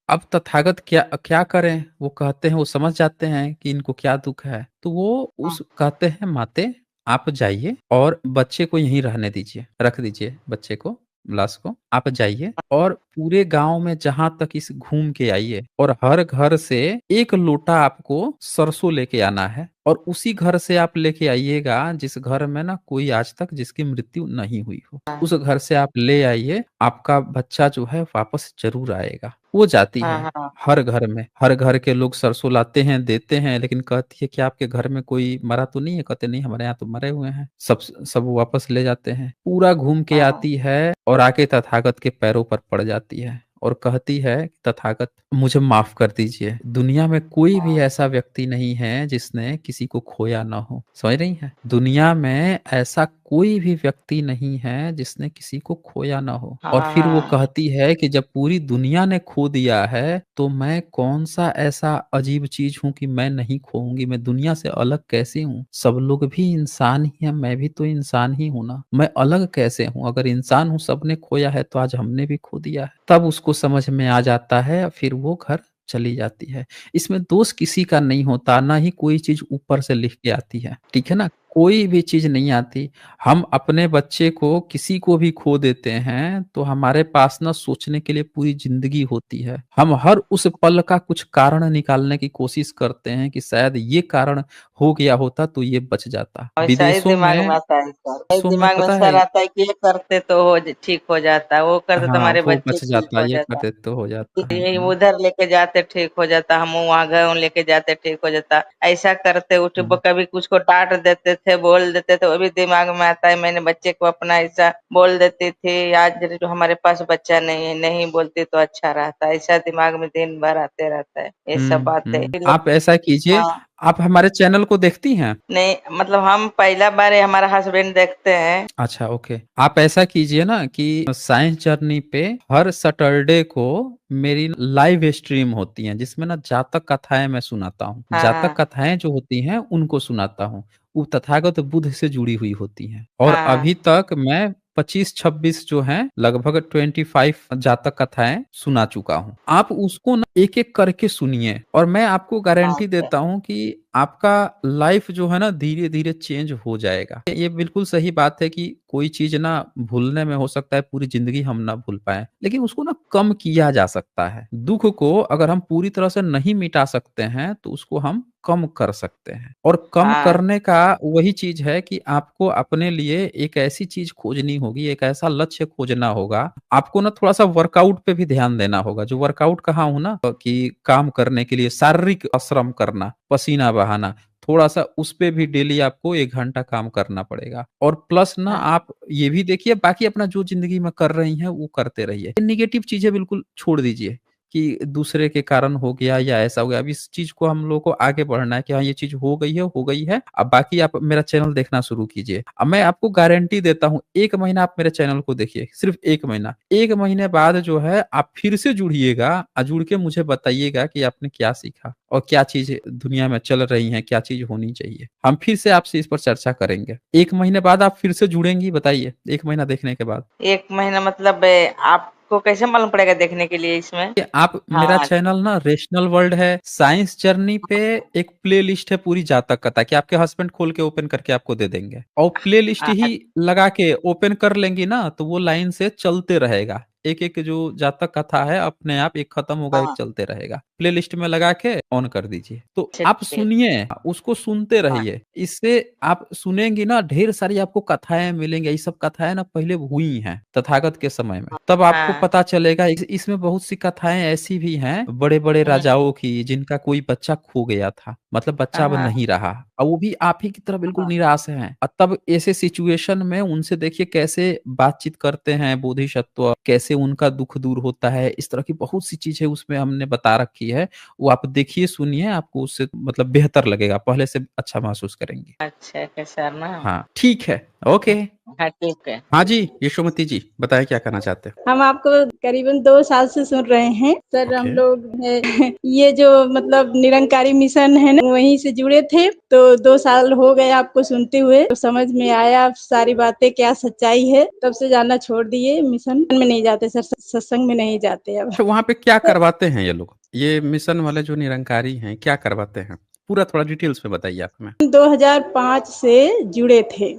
अब तथागत क्या क्या करें? वो कहते हैं, वो समझ जाते हैं कि इनको क्या दुःख है, तो वो हाँ उस कहते हैं, माते आप जाइए और बच्चे को यहीं रहने दीजिए, रख दीजिए बच्चे को, लाश को। आप जाइए और पूरे गाँव में जहाँ तक इस घूम के आइए, और हर घर से 1 लोटा आपको सरसों लेके आना है, और उसी घर से आप लेके आइएगा जिस घर में ना कोई आज तक जिसकी मृत्यु नहीं हुई हो। उस घर से आप ले आइए, आपका बच्चा जो है वापस ज़रूर आएगा। वो जाती हाँ है, हाँ हर घर में, हर घर के लोग सरसों लाते हैं, देते हैं, लेकिन कहती है कि आपके घर में कोई मरा तो नहीं है? कहते नहीं, हमारे यहाँ तो मरे हुए हैं। सब वापस ले जाते हैं। पूरा घूम के हाँ आती है और आके तथागत के पैरों पर पड़ जाती है, और कहती है, तथागत मुझे माफ कर दीजिए। दुनिया में कोई भी हाँ ऐसा व्यक्ति नहीं है जिसने किसी को खोया ना हो। समझ रही हैं? दुनिया में ऐसा कोई भी व्यक्ति नहीं है जिसने किसी को खोया ना हो। और हाँ फिर वो हाँ कहती है कि जब पूरी दुनिया ने खो दिया है, तो मैं कौन-सा ऐसा अजीब चीज़ हूँ कि मैं नहीं खोऊँगी? मैं दुनिया से अलग कैसे हूँ? सब लोग भी इंसान ही हैं, मैं भी तो इंसान ही हूँ ना। मैं अलग कैसे हूँ? अगर इंसान हूँ, सबने खोया है, तो आज हमने भी खो दिया है। तब उसको समझ में आ जाता है, फिर वो घर चली जाती है। इसमें दोष किसी का नहीं होता, ना ही कोई चीज़ ऊपर से लिख के आती है। ठीक है ना? कोई भी चीज नहीं आती। हम अपने बच्चे को किसी को भी खो देते हैं तो हमारे पास ना सोचने के लिए पूरी जिंदगी होती है। हम हर उस पल का कुछ कारण निकालने की कोशिश करते हैं कि शायद ये कारण हो गया होता तो ये बच जाता। ऐसा ही विदेशों दिमाग में में आता है सर, यही विदेशों में दिमाग में पता सर है, आता है कि ये करते तो ठीक हो जाता, वो करते तो हाँ हमारे वो बच्चे बच ठीक जाता, हो ये जाता, करते तो हो जाता है। यही उधर लेके जाते ठीक हो जाता, हम वहाँ घर लेके जाते ठीक हो जाता, ऐसा करते उठ हम्म, कभी कुछ को डांट देते थे, बोल देते थे, वो भी दिमाग में आता है। मैंने बच्चे को अपना ऐसा बोल देती थी, आज जो हमारे पास बच्चा नहीं है, नहीं बोलती तो अच्छा रहता, ऐसा दिमाग में दिन भर आते रहता है ये सब बातें। आप ऐसा कीजिए, हाँ, आप हमारे चैनल को देखती हैं? नहीं मतलब हम पहला बार हमारा हस्बैंड देखते हैं। अच्छा, ओके। आप ऐसा कीजिए ना कि साइंस जर्नी पे हर सैटरडे को मेरी लाइव स्ट्रीम होती हैं जिसमें ना जातक कथाएं मैं सुनाता हूँ। हाँ जातक हाँ कथाएं जो होती हैं उनको सुनाता हूँ। वो तथागत बुद्ध से जुड़ी हुई होती हैं और हाँ अभी तक मैं 25-26 जो हैं लगभग 25 जातक कथाएं सुना चुका हूँ। आप उसको ना एक एक करके सुनिए और मैं आपको हाँ गारंटी अच्छा, देता हूँ कि आपका लाइफ जो है ना धीरे धीरे चेंज हो जाएगा। ये बिल्कुल सही बात है कि कोई चीज ना भूलने में हो सकता है पूरी जिंदगी हम ना भूल पाए, लेकिन उसको ना कम किया जा सकता है। दुख को अगर हम पूरी तरह से नहीं मिटा सकते हैं तो उसको हम कम कर सकते हैं और कम हाँ करने का वही चीज है कि आपको अपने लिए एक ऐसी चीज खोजनी होगी, एक ऐसा लक्ष्य खोजना होगा। आपको ना थोड़ा सा वर्कआउट पे भी ध्यान देना होगा। जो वर्कआउट कहा हूं ना कि काम करने के लिए शारीरिक श्रम करना, पसीना बहाना, थोड़ा सा उस पे भी डेली आपको 1 घंटा काम करना पड़ेगा। और प्लस ना हाँ आप ये भी देखिए बाकी अपना जो जिंदगी में कर रही हैं वो करते रहिए। निगेटिव चीजें बिल्कुल छोड़ दीजिए कि दूसरे के कारण हो गया या ऐसा हो गया। अब इस चीज को हम लोग को आगे बढ़ना है कि हाँ ये चीज हो गई है, हो गई है। अब बाकी आप मेरा चैनल देखना शुरू कीजिए। अब मैं आपको गारंटी देता हूँ 1 महीना आप मेरे चैनल को देखिए, सिर्फ 1 महीना। 1 महीने बाद जो है आप फिर से जुड़िएगा और जुड़ के मुझे बताइएगा कि आपने क्या सीखा और क्या चीज दुनिया में चल रही है, क्या चीज होनी चाहिए। हम फिर से आपसे इस पर चर्चा करेंगे। 1 महीने बाद आप फिर से जुड़ेंगी, बताइए 1 महीना देखने के बाद। 1 महीना मतलब आपको कैसे मालूम पड़ेगा देखने के लिए इसमें? कि आप मेरा हाँ चैनल ना रेशनल वर्ल्ड है, साइंस जर्नी पे एक प्ले लिस्ट है पूरी जातक कथा कि आपके हस्बैंड खोल के ओपन करके आपको दे देंगे और प्ले लिस्ट हाँ ही लगा के ओपन कर लेंगी ना तो वो लाइन से चलते रहेगा। एक एक जो जातक कथा है अपने आप एक खत्म होगा एक हाँ चलते रहेगा। प्ले लिस्ट में लगा के ऑन कर दीजिए तो अच्छा आप ठीक, सुनिए, उसको सुनते हाँ रहिए। इससे आप सुनेंगी ना ढेर सारी आपको कथाएं मिलेंगी। ये सब कथाएं ना पहले हुई हैं तथागत के समय में, तब आपको हाँ पता चलेगा। इसमें बहुत सी कथाएं ऐसी भी हैं बड़े बड़े हम्म, राजाओं की जिनका कोई बच्चा खो गया था, मतलब बच्चा अब हाँ नहीं रहा और वो भी आप ही की तरह बिल्कुल हाँ निराश हैं। और तब ऐसे सिचुएशन में उनसे देखिए कैसे बातचीत करते हैं बोधिसत्व, कैसे उनका दुख दूर होता है। इस तरह की बहुत सी चीजें उसमें हमने बता रखी है। वो आप देखिए सुनिए, आपको उससे मतलब बेहतर लगेगा, पहले से अच्छा महसूस करेंगे। अच्छा कैसा ना, हाँ ठीक है, ओके। हाँ ठीक है। हाँ जी यशोमती जी बताएं क्या कहना चाहते हैं। हम आपको करीबन 2 साल से सुन रहे हैं सर। हम ओके। लोग ये जो मतलब निरंकारी मिशन है ना वहीं से जुड़े थे, तो 2 साल हो गए आपको सुनते हुए, तो समझ में आया सारी बातें क्या सच्चाई है। तब से जाना छोड़ दिए, मिशन में नहीं जाते सर, सत्संग में नहीं जाते अब। अच्छा वहां पे क्या करवाते हैं ये लोग, ये मिशन वाले जो निरंकारी हैं क्या करवाते हैं, पूरा थोड़ा डिटेल्स में बताइए आप हमें। 2005 से जुड़े थे।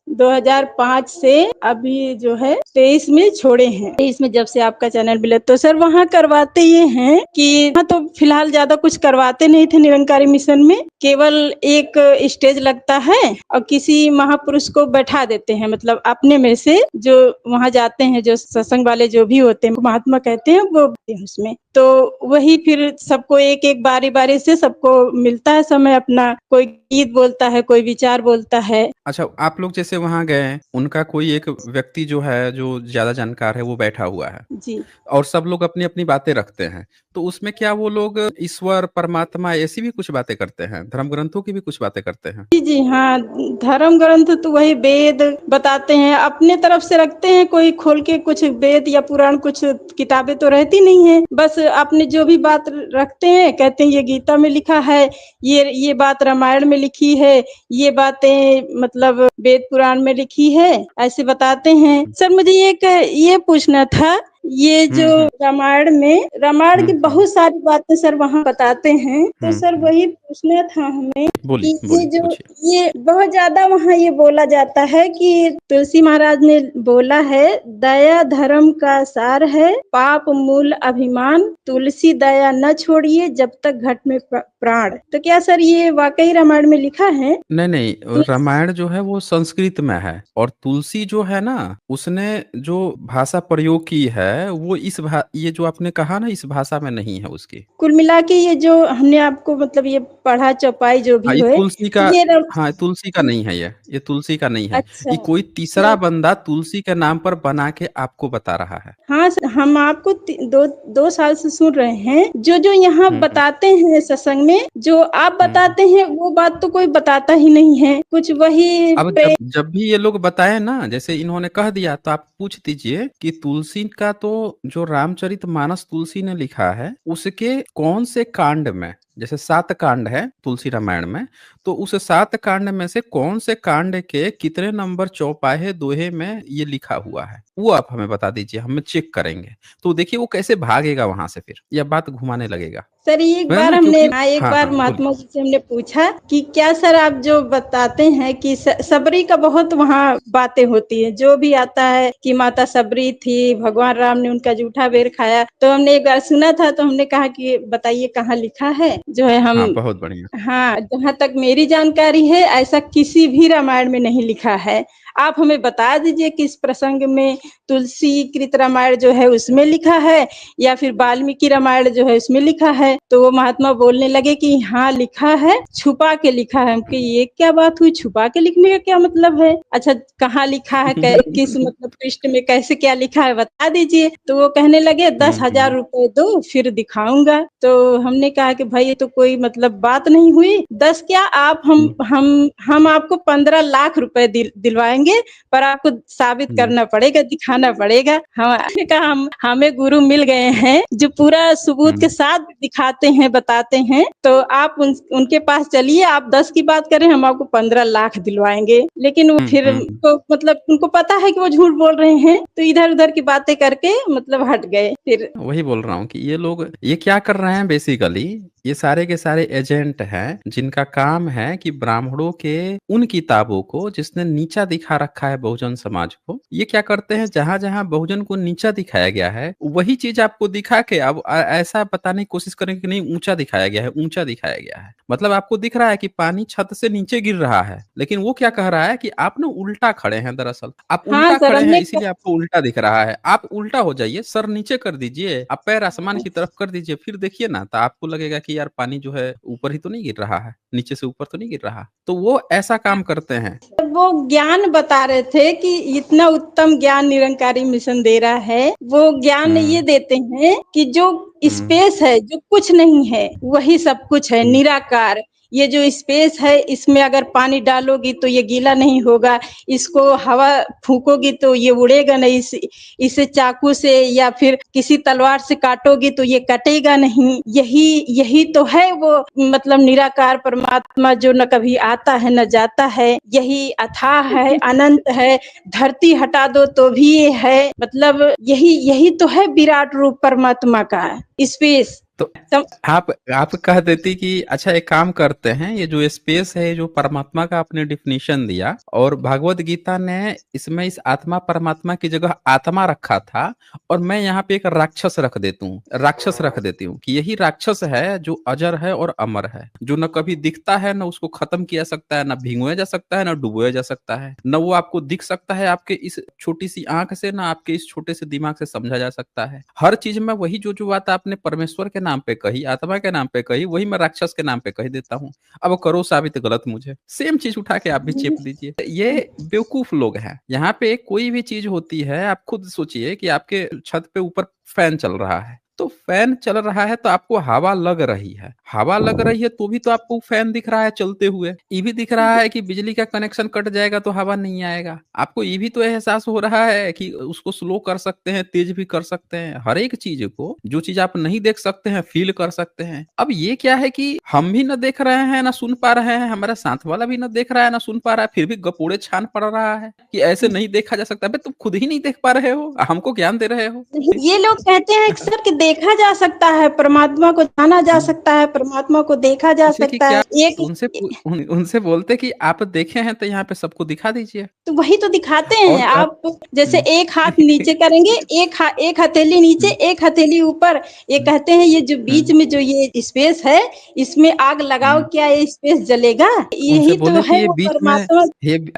2005 से अभी जो है 23 में छोड़े हैं। 23 में जब से आपका चैनल मिला तो सर वहाँ करवाते ये हैं कि हाँ, तो फिलहाल ज्यादा कुछ करवाते नहीं थे निरंकारी मिशन में। केवल एक स्टेज लगता है और किसी महापुरुष को बैठा देते हैं, मतलब अपने में से जो वहाँ जाते हैं, जो सत्संग वाले जो भी होते हैं, महात्मा कहते हैं वो उसमें, तो वही फिर सबको एक एक बारी बारी से सबको मिलता है समय अपना। कोई गीत बोलता है, कोई विचार बोलता है। अच्छा आप लोग जैसे वहां गए, उनका कोई एक व्यक्ति जो है जो ज्यादा जानकार है वो बैठा हुआ है जी और सब लोग अपनी अपनी बातें रखते हैं, तो उसमें क्या वो लोग ईश्वर परमात्मा ऐसी भी कुछ बातें करते हैं, धर्म ग्रंथों की भी कुछ बातें करते हैं? जी जी हाँ, धर्म ग्रंथ तो वही वेद बताते हैं, अपने तरफ से रखते हैं। कोई खोल के कुछ वेद या पुराण कुछ किताबें तो रहती नहीं है, बस अपने जो भी बात रखते हैं, कहते हैं ये गीता में लिखा है, ये बात रामायण में लिखी है, ये बातें मतलब वेद पुराण में लिखी है, ऐसे बताते हैं। सर मुझे एक ये पूछना था, ये जो रामायण की बहुत सारी बातें सर वहाँ बताते हैं, तो सर वही पूछना था हमें कि बोलिए ये बोलिए जो पूछिए। ये बहुत ज्यादा वहाँ ये बोला जाता है कि तुलसी महाराज ने बोला है, दया धर्म का सार है, पाप मूल अभिमान, तुलसी दया न छोड़िए जब तक घट में प्राण। तो क्या सर ये वाकई रामायण में लिखा है? नहीं नहीं, रामायण जो है वो संस्कृत में है, और तुलसी जो है ना, उसने जो भाषा प्रयोग की है वो ये जो आपने कहा ना, इस भाषा में नहीं है उसकी। कुल मिला के ये जो हमने आपको मतलब ये पढ़ा चौपाई जो हाँ भी ये हुए तुलसी का, ये हाँ तुलसी का नहीं है, ये तुलसी का नहीं है। अच्छा ये कोई तीसरा बंदा तुलसी के नाम पर बना के आपको बता रहा है। हाँ सर, हम आपको दो साल से सुन रहे हैं, जो जो यहाँ बताते हैं सत्संग में, जो आप बताते हैं वो बात तो कोई बताता ही नहीं है, कुछ वही अब जब जब भी ये लोग बताए ना, जैसे इन्होंने कह दिया, तो आप पूछ दीजिए कि तुलसी का तो जो रामचरितमानस तुलसी ने लिखा है उसके कौन से कांड में, जैसे 7 कांड है तुलसी रामायण में, तो उस 7 कांड में से कौन से कांड के कितने नंबर चौपाहे दोहे में ये लिखा हुआ है, वो आप हमें बता दीजिए, हम चेक करेंगे। तो देखिए वो कैसे भागेगा वहां से, फिर यह बात घुमाने लगेगा। सर एक है बार ना, हमने क्योंकि एक हाँ बार हाँ बोलिए। महात्मा जी से हमने पूछा कि क्या सर आप जो बताते हैं कि सबरी का बहुत वहाँ बातें होती है, जो भी आता है कि माता सबरी थी, भगवान राम ने उनका जूठा बेर खाया, तो हमने एक बार सुना था, तो हमने कहा कि बताइए कहाँ लिखा है, जो है हम हाँ बहुत बढ़िया। हाँ जहाँ तक मेरी जानकारी है ऐसा किसी भी रामायण में नहीं लिखा है। आप हमें बता दीजिए किस प्रसंग में तुलसी कृत रामायण जो है उसमें लिखा है, या फिर वाल्मीकि रामायण जो है उसमें लिखा है। तो वो महात्मा बोलने लगे कि हाँ लिखा है, छुपा के लिखा है। हमके ये क्या बात हुई, छुपा के लिखने का क्या मतलब है? अच्छा कहाँ लिखा है, किस मतलब पृष्ठ में कैसे क्या लिखा है बता दीजिए। तो वो कहने लगे 10,000 रुपए दो फिर दिखाऊंगा। तो हमने कहा कि भाई ये तो कोई मतलब बात नहीं हुई, 10 क्या आप हम आपको 15 लाख रुपए दिलवाएंगे, पर आपको साबित करना पड़ेगा, दिखाना पड़ेगा। हमने कहा हमें गुरु मिल गए हैं जो पूरा सबूत के साथ दिखाते हैं, बताते हैं। तो आप उनके पास चलिए, आप 10 की बात करें, हम आपको 15 लाख दिलवाएंगे। लेकिन वो फिर तो मतलब उनको पता है कि वो झूठ बोल रहे हैं, तो इधर उधर की बातें करके मतलब हट गए। फिर वही बोल रहा हूँ कि ये लोग ये क्या कर रहे हैं, बेसिकली ये सारे के सारे एजेंट हैं जिनका काम है कि ब्राह्मणों के उन किताबों को जिसने नीचा दिखा रखा है बहुजन समाज को, ये क्या करते हैं, जहां जहां बहुजन को नीचा दिखाया गया है वही चीज आपको दिखा के अब ऐसा बताने की कोशिश करेंगे कि नहीं ऊंचा दिखाया गया है, ऊंचा दिखाया गया है। मतलब आपको दिख रहा है कि पानी छत से नीचे गिर रहा है, लेकिन वो क्या कह रहा है कि आप ना उल्टा खड़े हैं, दरअसल आप हाँ उल्टा सर खड़े हैं हमने इसीलिए आपको उल्टा दिख रहा है। आप उल्टा हो जाइए, सर नीचे कर दीजिए, आप पैर आसमान की तरफ कर दीजिए, फिर देखिए ना, तो आपको लगेगा कि यार पानी जो है ऊपर ही तो नहीं गिर रहा है, नीचे से ऊपर तो नहीं गिर रहा। तो वो ऐसा काम करते हैं। वो ज्ञान बता रहे थे कि इतना उत्तम ज्ञान निरंकारी मिशन दे रहा है। वो ज्ञान ये हम्म देते हैं कि जो हम्म स्पेस है, जो कुछ नहीं है वही सब कुछ है, हम्म निराकार। ये जो स्पेस है इसमें अगर पानी डालोगी तो ये गीला नहीं होगा, इसको हवा फूकोगी तो ये उड़ेगा नहीं, इसे चाकू से या फिर किसी तलवार से काटोगी तो ये कटेगा नहीं। यही यही तो है वो मतलब निराकार परमात्मा, जो न कभी आता है न जाता है, यही अथाह है, अनंत है। धरती हटा दो तो भी ये है, मतलब यही यही तो है विराट रूप परमात्मा का स्पेस। तो आप कह देती कि अच्छा एक काम करते हैं, ये जो स्पेस है, जो परमात्मा का आपने डिफिनेशन दिया, और भगवत गीता ने इसमें इस आत्मा परमात्मा की जगह आत्मा रखा था, और मैं यहाँ पे एक राक्षस रख देती हूँ कि यही राक्षस है जो अजर है और अमर है, जो न कभी दिखता है, न उसको खत्म किया सकता है, न भिगोया जा सकता है, न डुबोया जा सकता है, न वो आपको दिख सकता है आपके इस छोटी सी आंख से, न आपके इस छोटे से दिमाग से समझा जा सकता है। हर चीज में वही जो बात आपने परमेश्वर के नाम पे कही, आत्मा के नाम पे कही, वही मैं राक्षस के नाम पे कह देता हूँ। अब करो साबित गलत मुझे, सेम चीज उठा के आप भी चेप दीजिए। ये बेवकूफ लोग हैं। यहाँ पे कोई भी चीज होती है, आप खुद सोचिए कि आपके छत पे ऊपर फैन चल रहा है, तो फैन चल रहा है तो आपको हवा लग रही है, हवा लग रही है तो भी तो आपको फैन दिख रहा है चलते हुए। ये भी दिख रहा है कि बिजली का कनेक्शन कट जाएगा तो हवा नहीं आएगा। आपको ये भी तो एहसास हो रहा है कि उसको स्लो कर सकते हैं, तेज भी कर सकते हैं। हर एक चीज को, जो चीज आप नहीं देख सकते हैं, फील कर सकते हैं। अब ये क्या है कि हम भी ना देख रहे हैं ना सुन पा रहे हैं, हमारा साथ वाला भी ना देख रहा है ना सुन पा रहा है, फिर भी गपोड़े छान पड़ रहा है कि ऐसे नहीं देखा जा सकता। तुम खुद ही नहीं देख पा रहे हो, हमको ज्ञान दे रहे हो। ये लोग कहते हैं अक्सर कि देखा जा सकता है, परमात्मा को जाना जा सकता है, परमात्मा को देखा जा जैसे कि सकता है। क्या एक उनसे बोलते कि आप देखे हैं तो यहाँ पे सबको दिखा दीजिए। तो वही तो दिखाते और हैं आप। जैसे एक हाथ नीचे करेंगे, एक हथेली नीचे, एक हथेली ऊपर। ये कहते हैं ये जो बीच में जो ये स्पेस है, इसमें आग लगाओ, क्या ये स्पेस जलेगा? उनसे यही तो बोले कि है ये वो बीच में, परमात्मा।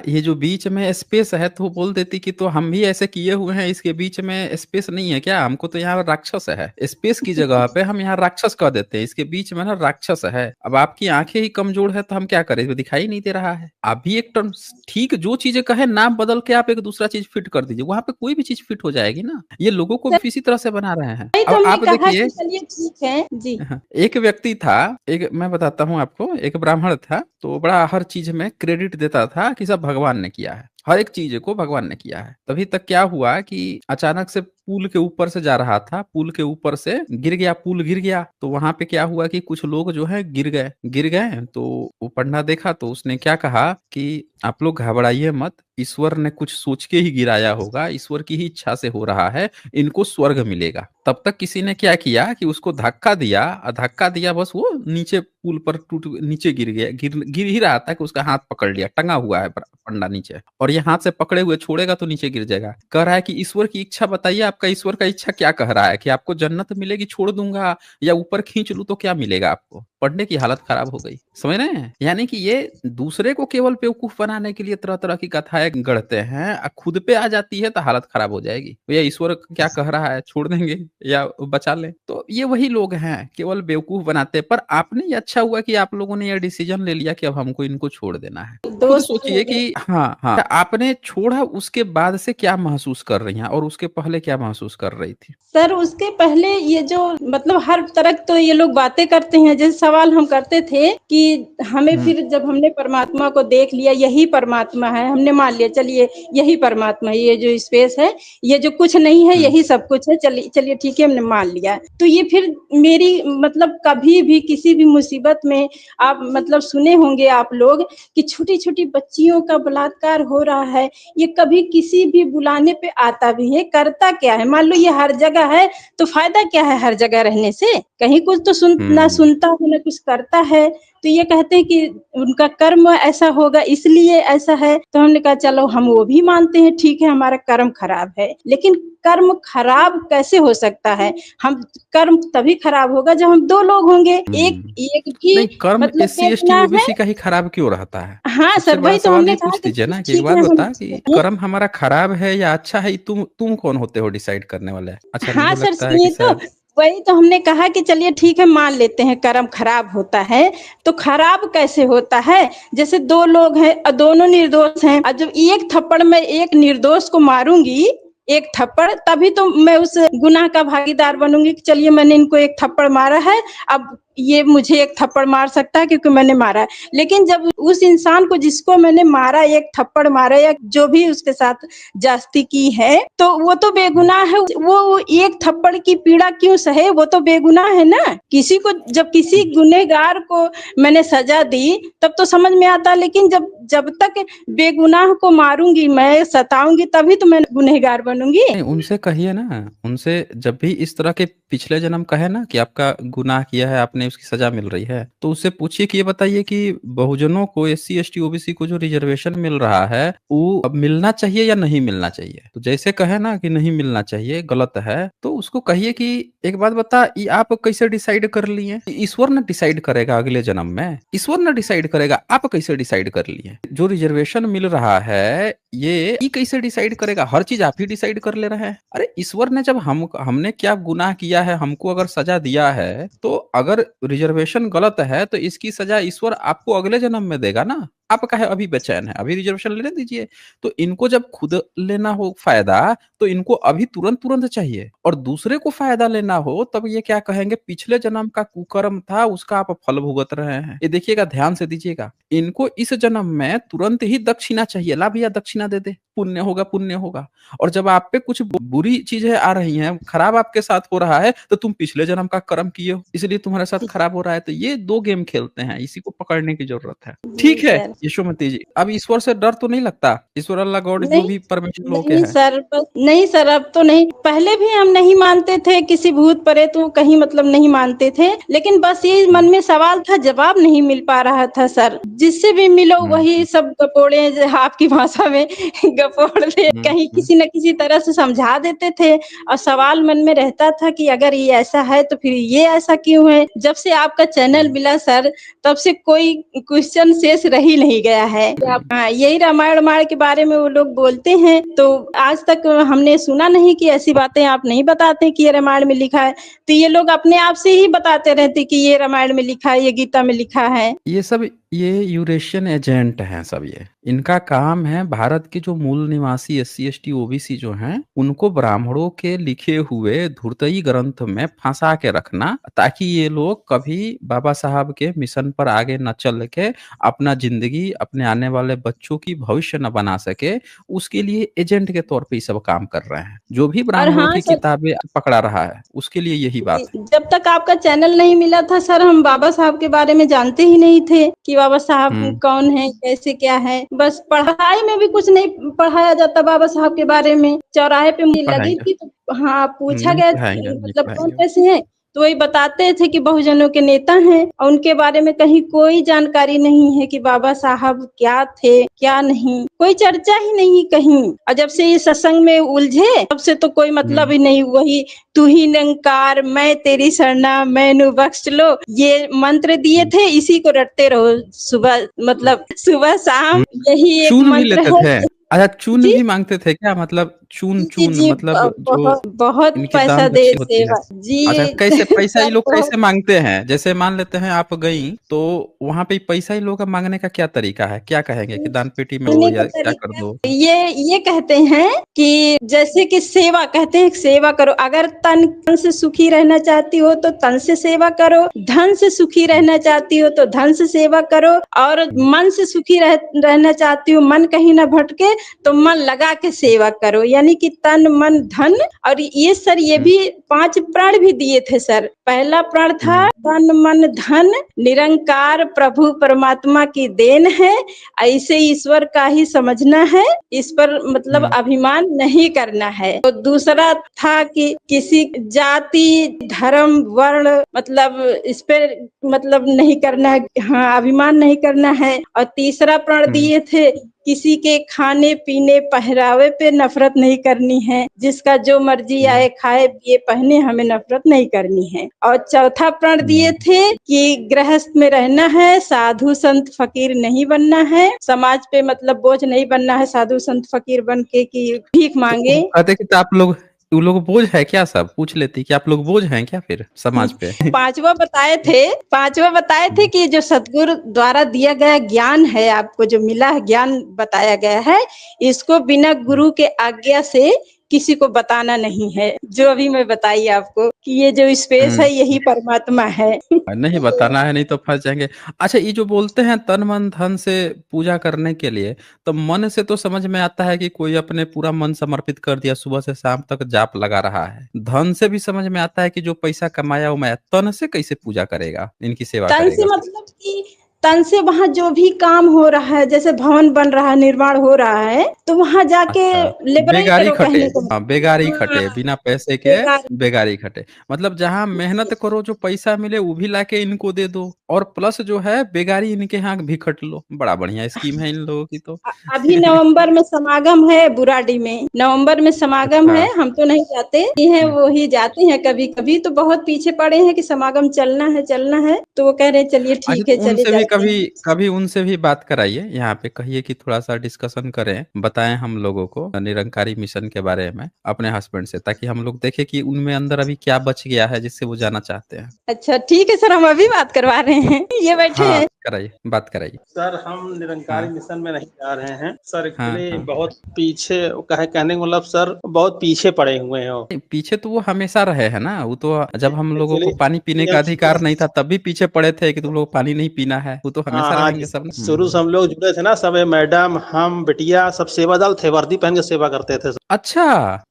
ये जो बीच में स्पेस है, तो वो बोल देती कि तो हम भी ऐसे किए हुए हैं, इसके बीच में स्पेस नहीं है क्या? हमको तो यहाँ राक्षस है, स्पेस की जगह पे हम यहाँ राक्षस कह देते हैं, इसके बीच में ना राक्षस है। अब आपकी आंखें ही कमजोर है तो हम क्या करें, दिखाई नहीं दे रहा है। आप भी एक टर्म ठीक जो चीजें कहे नाम बदल के आप एक दूसरा चीज फिट कर दीजिए, वहां पे कोई भी चीज फिट हो जाएगी ना। ये लोगों को भी इसी तरह से बना रहे हैं। वही तो अब हमने आप कहा देखिए, कि चलिए ठीक है जी। हाँ, एक व्यक्ति था, एक मैं बताता हूँ आपको, एक ब्राह्मण था, तो बड़ा हर चीज में क्रेडिट देता था कि सब भगवान ने किया है, हर एक चीज को भगवान ने किया है। तभी तक क्या हुआ कि अचानक से पुल के ऊपर से जा रहा था, पुल के ऊपर से गिर गया, पुल गिर गया। तो वहां पे क्या हुआ कि कुछ लोग जो है गिर गए। तो वो पंडा देखा तो उसने क्या कहा कि आप लोग घबराइए मत, ईश्वर ने कुछ सोच के ही गिराया होगा, ईश्वर की ही इच्छा से हो रहा है, इनको स्वर्ग मिलेगा। तब तक किसी ने क्या किया कि उसको धक्का दिया, धक्का दिया, बस वो नीचे पुल पर नीचे गिर गया, गिर ही रहा था कि उसका हाथ पकड़ लिया, टंगा हुआ है पंडा नीचे, और ये हाथ से पकड़े हुए छोड़ेगा तो नीचे गिर जाएगा। कह रहा है कि ईश्वर की इच्छा बताइए, आपका ईश्वर का इच्छा क्या कह रहा है कि आपको जन्नत मिलेगी छोड़ दूंगा, या ऊपर खींच लूं तो क्या मिलेगा आपको? पढ़ने की हालत खराब हो गई। समझ रहे हैं? यानी कि ये दूसरे को केवल बेवकूफ बनाने के लिए तरह तरह की कथाएं गढ़ते हैं, खुद पे आ जाती है तो हालत खराब हो जाएगी। भैया ईश्वर क्या कह रहा है, छोड़ देंगे या बचा ले? तो ये वही लोग हैं, केवल बेवकूफ बनाते हैं। पर आपने ये अच्छा हुआ कि आप लोगों ने ये डिसीजन ले लिया कि अब हमको इनको छोड़ देना है। खुद दोस्त हो सोचिए गए। कि हाँ हाँ, आपने छोड़ा, उसके बाद से क्या महसूस कर रही हैं और उसके पहले क्या महसूस कर रही थी? सर उसके पहले ये जो मतलब हर तरह तो ये लोग बातें करते हैं। जैसे सवाल हम करते थे कि हमें फिर जब हमने परमात्मा को देख लिया, यही परमात्मा है, हमने मान लिया चलिए यही परमात्मा है, ये जो स्पेस है, ये जो कुछ नहीं है, यही सब कुछ है, चलिए चलिए ठीक है, हमने मान लिया। तो ये फिर मेरी मतलब कभी भी किसी भी मुसीबत में आप मतलब सुने होंगे आप लोग कि छोटी छोटी बच्चियों का बलात्कार हो रहा है, ये कभी किसी भी बुलाने पे आता भी है। करता क्या है, मान लो ये हर जगह है तो फायदा क्या है हर जगह रहने से? कहीं कुछ तो ना सुनता है ना कुछ करता है। तो ये कहते हैं कि उनका कर्म ऐसा होगा इसलिए ऐसा है। तो हमने कहा चलो हम वो भी मानते हैं, ठीक है हमारा कर्म खराब है, लेकिन कर्म खराब कैसे हो सकता है? हम कर्म तभी खराब होगा जब हम दो लोग होंगे, एक भी नहीं, कर्म मतलब एससी एसटी बेगुनाह है। ओबीसी का ही खराब क्यों रहता है? हाँ सबसे सर बड़ा वही तो सवाल हमने ये कहा पूछ कि लीजिए ना कि एक ठीक बात है बता हम। कि कर्म हमारा खराब है या अच्छा है, तुम कौन होते हो डिसाइड करने वाले? अच्छा, हाँ मुझे सर लगता है कि सुनिए तो, शायद वही तो हमने कहा कि चलिए ठीक है मान लेते हैं कर्म खराब होता है। तो खराब कैसे होता है? जैसे दो लोग हैं और दोनों निर्दोष हैं, और जब एक थप्पड़ में एक निर्दोष को मारूंगी, एक थप्पड़, तभी तो मैं उस गुनाह का भागीदार बनूंगी कि चलिए मैंने इनको एक थप्पड़ मारा है, अब ये मुझे एक थप्पड़ मार सकता है क्योंकि मैंने मारा है। लेकिन जब उस इंसान को जिसको मैंने मारा, एक थप्पड़ मारा या जो भी उसके साथ जास्ती की है, तो वो तो बेगुनाह है, वो एक थप्पड़ की पीड़ा क्यों सहे? वो तो बेगुनाह है ना। किसी को जब किसी गुनहगार को मैंने सजा दी तब तो समझ में आता, लेकिन जब तक बेगुनाह को मारूंगी, मैं सताऊंगी, तभी तो मैं गुनहगार बनूंगी। नहीं, उनसे कहिए ना, उनसे जब भी इस तरह के पिछले जन्म कहे ना कि आपका गुनाह किया है, आपने उसकी सजा मिल रही है, तो उससे पूछिए कि ये बताइए कि बहुजनों को, एससी एसटी ओबीसी को जो रिजर्वेशन मिल रहा है, वो अब मिलना चाहिए या नहीं मिलना चाहिए? तो जैसे कहे ना कि नहीं मिलना चाहिए, गलत है, तो उसको कहिए कि एक बात बता, ये आप कैसे डिसाइड कर लिए? ईश्वर ने डिसाइड करेगा अगले जन्म में, ईश्वर ने डिसाइड करेगा, आप कैसे डिसाइड कर लिए? जो रिजर्वेशन मिल रहा है ये कैसे डिसाइड करेगा? हर चीज आप ही डिसाइड कर ले रहे हैं। अरे ईश्वर ने जब हमने क्या गुनाह किया है, हमको अगर सजा दिया है, तो अगर रिजर्वेशन गलत है तो इसकी सजा ईश्वर आपको अगले जन्म में देगा ना। आप कहे अभी बेचैन है, अभी रिजर्वेशन लेने दीजिए। तो इनको जब खुद लेना हो फायदा, तो इनको अभी तुरंत-तुरंत चाहिए, और दूसरे को फायदा लेना हो तब ये क्या कहेंगे, पिछले जन्म का कुकर्म था उसका आप फल भुगत रहे हैं। ये देखिएगा, ध्यान से दीजिएगा। इनको इस जन्म में तुरंत ही दक्षिणा चाहिए, ला भैया दक्षिणा दे दे, पुण्य होगा, पुण्य होगा। और जब आप पे कुछ बुरी चीजें आ रही हैं, खराब आपके साथ हो रहा है, तो तुम पिछले जन्म का कर्म किए हो, इसलिए तुम्हारे साथ खराब हो रहा है। तो ये 2 गेम खेलते हैं, इसी को पकड़ने की जरूरत है। जी ठीक है सर। यशोमती जी, अब ईश्वर से डर तो नहीं लगता? ईश्वर, अल्लाह, गॉड, जो नहीं भी परमेश्वर लोग के नहीं है। सर, बस नहीं सर, अब तो नहीं। पहले भी हम नहीं मानते थे किसी भूत प्रेत को, कहीं मतलब नहीं मानते थे, लेकिन बस ये मन में सवाल था, जवाब नहीं मिल पा रहा था सर। जिससे भी मिलो वही सब गपोड़े, आपकी भाषा में गपोड़े, कहीं किसी न किसी तरह से समझा देते थे। और सवाल मन में रहता था कि अगर ये ऐसा है तो फिर ये ऐसा क्यों है। जब से आपका चैनल मिला सर, तब से कोई क्वेश्चन शेष रह ही नहीं गया है। हाँ, यही रामायण के बारे में वो लोग बोलते हैं, तो आज तक हमने सुना नहीं कि ऐसी बातें आप नहीं बताते कि ये रामायण में लिखा है। तो ये लोग अपने आप से ही बताते रहते कि ये रामायण में लिखा है, ये गीता में लिखा है। ये सब, ये यूरेशियन एजेंट हैं सब। ये इनका काम है भारत के जो मूल निवासी एससी एसटी ओबीसी जो हैं, उनको ब्राह्मणों के लिखे हुए धुरतई ग्रंथ में फंसा के रखना, ताकि ये लोग कभी बाबा साहब के मिशन पर आगे न चल के अपना जिंदगी, अपने आने वाले बच्चों की भविष्य न बना सके। उसके लिए एजेंट के तौर पे ये सब काम कर रहे हैं। जो भी और ब्राह्मणों हाँ की सर, किताबें पकड़ा रहा है, उसके लिए यही बात है। जब तक आपका चैनल नहीं मिला था सर, हम बाबा साहब के बारे में जानते ही नहीं थे कि बाबा साहब हम्म कौन है, कैसे क्या है। बस पढ़ाई में भी कुछ नहीं पढ़ाया जाता बाबा साहब के बारे में। चौराहे पे मुझे लगी पढ़ाएंगे, थी तो हाँ पूछा नहीं गया, पढ़ाएंगे, नहीं मतलब कौन पढ़ाएंगे। कैसे हैं, तो वही बताते थे कि बहुजनों के नेता हैं, और उनके बारे में कहीं कोई जानकारी नहीं है कि बाबा साहब क्या थे क्या नहीं, कोई चर्चा ही नहीं कहीं। और जब से ये सत्संग में उलझे, तब से तो कोई मतलब ही नहीं। वही तू ही निरंकार, मैं तेरी शरणा, मैनू बख्श लो, ये मंत्र दिए थे, इसी को रटते रहो सुबह, मतलब सुबह शाम यही एक चून भी मंत्र लेते है। थे? अच्छा, चून जी भी मांगते थे क्या? मतलब चून, जी चून जी, मतलब जो बहुत बहुत इनकी पैसा दान दे दक्षिणा होती है। सेवा अच्छा, जी। कैसे पैसा ये सर लोग बहुत, कैसे मांगते हैं? जैसे मान लेते हैं आप गई, तो वहां पे पैसा ही लोग का मांगने का क्या तरीका है? क्या कहेंगे कि दान पेटी में दो बोलने का या क्या कर तरीका दो? ये कहते हैं कि जैसे कि सेवा, कहते हैं सेवा करो। अगर तन से सुखी रहना चाहती हो तो तन से सेवा करो, धन से सुखी रहना चाहती हो तो धन से सेवा करो, और मन से सुखी रहना चाहती हो, मन कहीं ना भटके, तो मन लगा के सेवा करो। यानी कि तन मन धन। और ये सर, ये भी 5 प्रण भी दिए थे सर। पहला प्रण था तन मन धन निरंकार प्रभु परमात्मा की देन है, ऐसे ईश्वर का ही समझना है, इस पर मतलब अभिमान नहीं करना है। तो दूसरा था कि किसी जाति धर्म वर्ण मतलब इस पर मतलब नहीं करना है, हाँ अभिमान नहीं करना है। और तीसरा प्रण दिए थे, किसी के खाने पीने पहरावे पे नफरत नहीं करनी है, जिसका जो मर्जी आए खाए पिए पहने, हमें नफरत नहीं करनी है। और चौथा प्रण दिए थे कि गृहस्थ में रहना है, साधु संत फकीर नहीं बनना है, समाज पे मतलब बोझ नहीं बनना है, साधु संत फकीर बन के कि भीख तो मांगे। वो कहते कि तो आप लोग, वो लोग बोझ है क्या? सब पूछ लेती कि आप लोग बोझ हैं क्या फिर समाज पे? पांचवा बताए थे कि जो सतगुरु द्वारा दिया गया ज्ञान है, आपको जो मिला है ज्ञान बताया गया है, इसको बिना गुरु के आज्ञा से किसी को बताना नहीं है। जो अभी मैं बताई आपको कि ये जो स्पेस है यही परमात्मा है। नहीं बताना है, नहीं तो फंस जाएंगे। अच्छा, ये जो बोलते हैं तन मन धन से पूजा करने के लिए, तो मन से तो समझ में आता है कि कोई अपने पूरा मन समर्पित कर दिया, सुबह से शाम तक जाप लगा रहा है। धन से भी समझ में आता है कि जो पैसा कमाया उमाया। तन से कैसे पूजा करेगा, इनकी सेवा तन से करेगा? मतलब कि तन से वहां जो भी काम हो रहा है, जैसे भवन बन रहा है, निर्माण हो रहा है, तो वहां जाके अच्छा, लेबरई बेगारी करो खटे। कहने को हाँ, बेगारी मतलब। खटे, हाँ, बिना पैसे के बेकार। बेगारी खटे। मतलब जहाँ मेहनत करो, जो पैसा मिले वो भी लाके इनको दे दो, और प्लस जो है बेगारी इनके यहाँ भी खट लो। बड़ा बढ़िया स्कीम है इन लोगों की तो। अभी नवंबर में समागम है बुराड़ी में, नवंबर में समागम अच्छा। है। हम तो नहीं जाते, ये हैं वो ही जाते हैं कभी कभी। तो बहुत पीछे पड़े हैं कि समागम चलना है चलना है, तो वो कह रहे हैं चलिए अच्छा, ठीक है तो चले उनसे भी जाते कभी हैं। कभी उनसे भी बात कराइए, यहाँ पे कहिए कि थोड़ा सा डिस्कशन करें, बताएं हम लोगों को निरंकारी मिशन के बारे में अपने हस्बैंड से, ताकि हम लोग देखें कि उनमें अंदर अभी क्या बच गया है जिससे वो जाना चाहते हैं। अच्छा ठीक है सर, हम अभी बात करवा रहे हैं, ये बैठे हाँ, हैं। कराइए, बात कराइए। सर हम निरंकारी हाँ, मिशन में नहीं जा रहे हैं सर, हाँ, एक्चुअली हाँ। बहुत पीछे कहने का मतलब सर बहुत पीछे पड़े हुए हैं वो। नहीं, पीछे तो वो हमेशा रहे हैं ना, वो तो जब हम लोगों को एक्चुअली पानी पीने का अधिकार नहीं था तब भी पीछे पड़े थे कि तुम लोग पानी नहीं पीना है, वो तो हाँ हमेशा हाँ रहेंगे सब ना। शुरू से हम लोग जुड़े थे ना सब, ये मैडम हम बिटिया सब सेवा दल थे, वर्दी पहन के सेवा करते थे। अच्छा,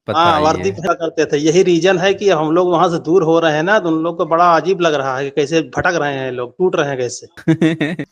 हाँ वर्दी बताइए। पहना करते थे, यही रीजन है कि हम लोग वहां से दूर हो रहे हैं ना, तो उन लोग को बड़ा अजीब लग रहा है कि कैसे भटक रहे हैं लोग, टूट रहे हैं कैसे।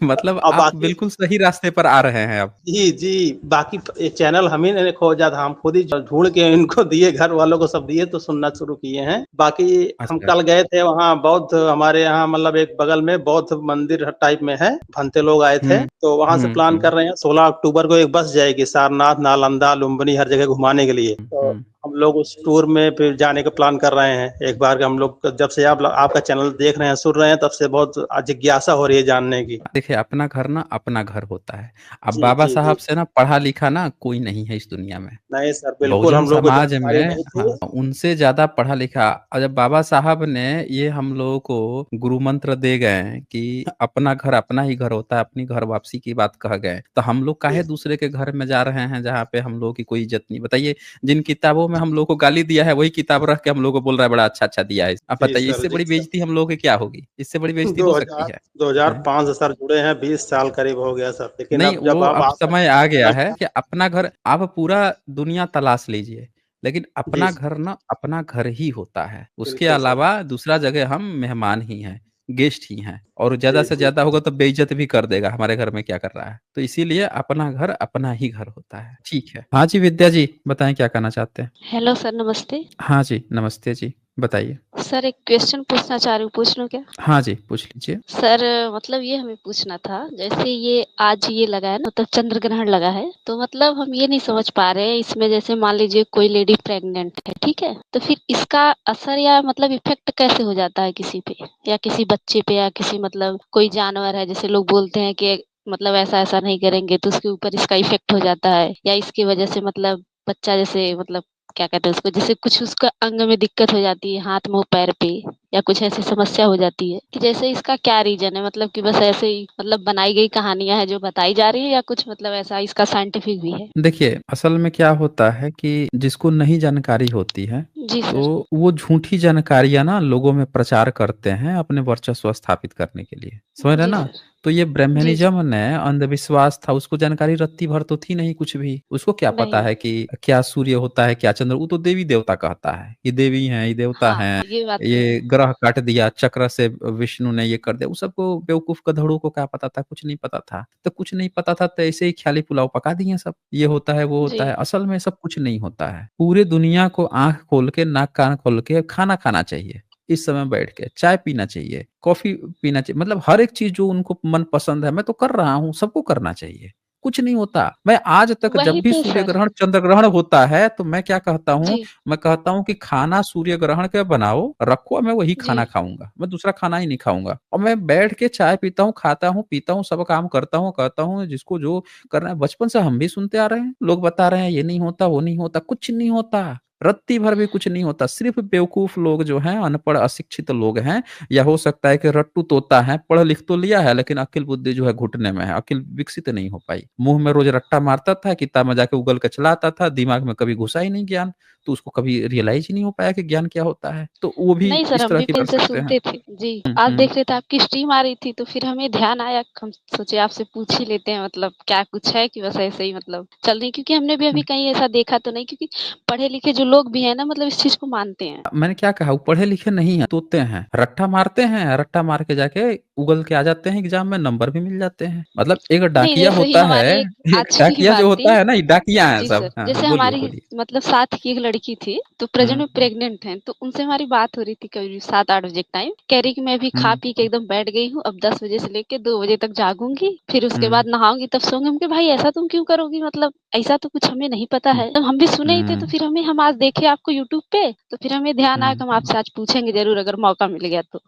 मतलब अब आप बाकी बिल्कुल सही रास्ते पर आ रहे हैं अब। जी जी, बाकी ये चैनल हम ही ने खोजा था, हम खुद ही ढूंढ के इनको दिए, घर वालों को सब दिए तो सुनना शुरू किए हैं। बाकी हम अच्छा। कल गए थे वहाँ बौद्ध, हमारे यहाँ मतलब एक बगल में बौद्ध मंदिर टाइप में है, भंते लोग आए थे, हम्म, तो वहां से प्लान हम्म, कर रहे हैं 16 अक्टूबर को एक बस जाएगी सारनाथ, नालंदा, लुम्बिनी हर जगह घुमाने के लिए। तो हम्म। हम लोग उस टूर में फिर जाने का प्लान कर रहे हैं। एक बार हम लोग जब से आप आपका चैनल देख रहे हैं सुन रहे हैं तब से बहुत जिज्ञासा हो रही है जानने की। देखिए, अपना घर ना अपना घर होता है। अब जी बाबा जी साहब जी। से ना पढ़ा लिखा ना कोई नहीं है इस दुनिया में। नहीं सर बिल्कुल बहुजन हम लोग को समाज जानकारी में, नहीं हाँ, थी। उनसे ज्यादा पढ़ा लिखा। और जब बाबा साहब ने ये हम लोगों को गुरु मंत्र दे गए कि अपना घर अपना ही घर होता है, अपनी घर वापसी की बात कह गए, तो हम लोग काहे दूसरे के घर में जा रहे हैं जहाँ पे हम लोगों की कोई इज्जत नहीं। बताइए, जिन किताबों में हम लोग को गाली दिया है वही किताब रख के हम लोग को बोल रहा है बड़ा अच्छा अच्छा दिया है। आप जी बताइए, सर इससे जी बड़ी सर। बेइज्जती हम लोगों की क्या होगी? इससे बड़ी बेइज्जती हो सकती 2000 है? हैं? 2005 से सर जुड़े हैं, 20 साल करीब हो गया सर, लेकिन नहीं, अब जब वो अब अब आपका समय आ गया चैनल है कि अपना घर आप पूरा दुनिया तलाश लीजिए, लेकिन जी अपना घर ना अपना घर ही होता है। उसके बिल्कुल सर। अलावा दूसरा जगह हम मेहमान ही हैं, गेस्ट ही हैं, और ज्यादा जी से जी। ज्यादा होगा तो बेइज्जत भी कर देगा हमारे घर में क्या कर रहा है। तो इसीलिए अपना घर अपना ही घर होता है। ठीक है, हाँ जी, विद्या जी बताएं क्या कहना चाहते हैं। हेलो सर, नमस्ते। हाँ जी, नमस्ते जी, बताइए। सर एक क्वेश्चन पूछना चाह रही हूँ, पूछ लूँ क्या? हाँ जी, पूछ लीजिए। सर मतलब ये हमें पूछना था, जैसे ये आज ये लगा है ना, मतलब चंद्र ग्रहण लगा है, तो मतलब हम ये नहीं समझ पा रहे हैं इसमें, जैसे मान लीजिए कोई लेडी प्रेग्नेंट है, ठीक है, तो फिर इसका असर या मतलब इफेक्ट कैसे हो जाता है किसी पे, या किसी बच्चे पे, या किसी मतलब कोई जानवर है, जैसे लोग बोलते हैं कि मतलब ऐसा ऐसा नहीं करेंगे तो उसके ऊपर इसका इफेक्ट हो जाता है, या इसकी वजह से मतलब बच्चा जैसे मतलब क्या कहते हैं उसको, जैसे कुछ उसका अंग में दिक्कत हो जाती है, हाथ मुंह पैर पे, या कुछ ऐसी समस्या हो जाती है, कि जैसे इसका क्या रीजन है, मतलब कि बस ऐसे ही मतलब बनाई गई कहानियां हैं जो बताई जा रही है, या कुछ मतलब ऐसा इसका साइंटिफिक भी है? देखिए, असल में क्या होता है कि जिसको नहीं जानकारी होती है, जी सर। तो वो झूठी जानकारियाँ ना लोगों में प्रचार करते हैं अपने वर्चस्व स्थापित करने के लिए। समझ रहे हैं जी ना? सर। तो ये जी जी। ब्राह्मणिज़्म ने अंधविश्वास था, उसको जानकारी रत्ती भर तो थी नहीं कुछ भी। उसको क्या पता नहीं। है कि क्या सूर्य होता है, क्या चंद्र, वो तो देवी-देवता कहता है। ये देवी हैं, ये देवता हाँ हैं, ये बात तो है। ये ग्रह काट दिया, चक्र से विष्णु ने ये कर दिया। वो सबको बेवकूफ़ गधेड़ों को क्या पता था? कुछ नहीं पता था। तो कुछ नहीं पता था तो ऐसे ही ख्याली पुलाव पका दिए सब। ये होता है, वो होता जी। है। असल में सब कुछ नहीं होता है। पूरे दुनिया को आँख खोल के, नाक कान खोल के खाना खाना चाहिए। इस समय बैठ के चाय पीना चाहिए, कॉफ़ी पीना चाहिए, मतलब हर एक चीज़ जो उनको मन पसंद है मैं तो कर रहा हूँ, सबको करना चाहिए। कुछ नहीं होता। मैं आज तक जब वही भी तो सूर्य सर। ग्रहण, चंद्र ग्रहण होता है तो मैं क्या कहता हूँ, जी। मैं कहता हूँ कि खाना सूर्य ग्रहण के बनाओ, रखो, मैं वही जी। खाना खाऊँगा। मैं दूसरा खाना ही नहीं खाऊँगा। और मैं बैठ के चाय पीता हूँ, खाता हूँ, पीता हूँ, सब काम करता हूँ, कहता हूँ जिसको जो करना है। बचपन से हम भी सुनते आ रहे हैं। लोग बता रहे हैं ये नहीं होता, वो नहीं होता, कुछ नहीं होता। रत्ती भर भी कुछ नहीं होता। सिर्फ़ बेवकूफ़ लोग जो हैं, अनपढ़ अशिक्षित लोग हैं, या हो सकता है कि रट्टू तोता है, पढ़ लिख तो लिया है लेकिन अक्ल बुद्धि जो है घुटने में है, अक्ल विकसित नहीं हो पाई। मुँह में रोज़ रट्टा मारता था, किताब में जाके उगल के चला आता था, दिमाग में कभी घुसा ही नहीं ज्ञान, तो उसको कभी रियलाइज़ ही नहीं हो पाया कि ज्ञान क्या होता है। तो वो भी नहीं सर, इस हम तरह भी की कर पहले से सकते हैं। सुनते थे। जी। हुँ, आज हुँ। देख रहे थे आपकी स्ट्रीम आ रही थी, तो फिर हमें ध्यान आया, हम सोचे आपसे पूछ ही लेते हैं, मतलब क्या कुछ है कि बस ऐसे ही मतलब चल रही, क्योंकि हमने भी अभी हुँ। कहीं ऐसा देखा तो नहीं, क्योंकि पढ़े लिखे जो लोग भी हैं ना, मतलब इस चीज़ को मानते हैं। मैंने क्या कहा, वो पढ़े लिखे नहीं हैं, तोते हैं, रट्टा मारते हैं, रट्टा मार के जाके उगल के आ जाते हैं एग्ज़ाम में, नंबर भी मिल जाते हैं। मतलब एक नहीं, डाकिया जैसे ही होता है, हमारी एक एक आज की ही डाकिया जो बात होता थी। है ना, ये डाकिया हैं जी सब। सर, हाँ, हाँ, जैसे बोलिए, हमारी बोलिए। मतलब साथ की एक लड़की थी, तो प्रेजेंट हुँ, में प्रेग्नेंट हैं, तो उनसे हमारी बात हो रही थी करीब 7-8 बजे के टाइम। कह रही कि मैं अभी खा हुँ, पी के एकदम बैठ गई हूँ, अब 10 बजे से लेके 2 बजे तक जागूंगी, फिर उसके हुँ, बाद नहाऊंगी तब सोऊंगी। हम कहे भाई ऐसा तुम क्यों करोगी, मतलब ऐसा तो कुछ हमें नहीं पता हुँ, है। तब हम भी सुने ही थे, तो हुँ, फिर हम आज देखे आपको यूट्यूब पे, तो फिर हमें ध्यान आया कि हम हुँ। आपसे आज पूछेंगे जरूर, अगर मौका मिल गया तो।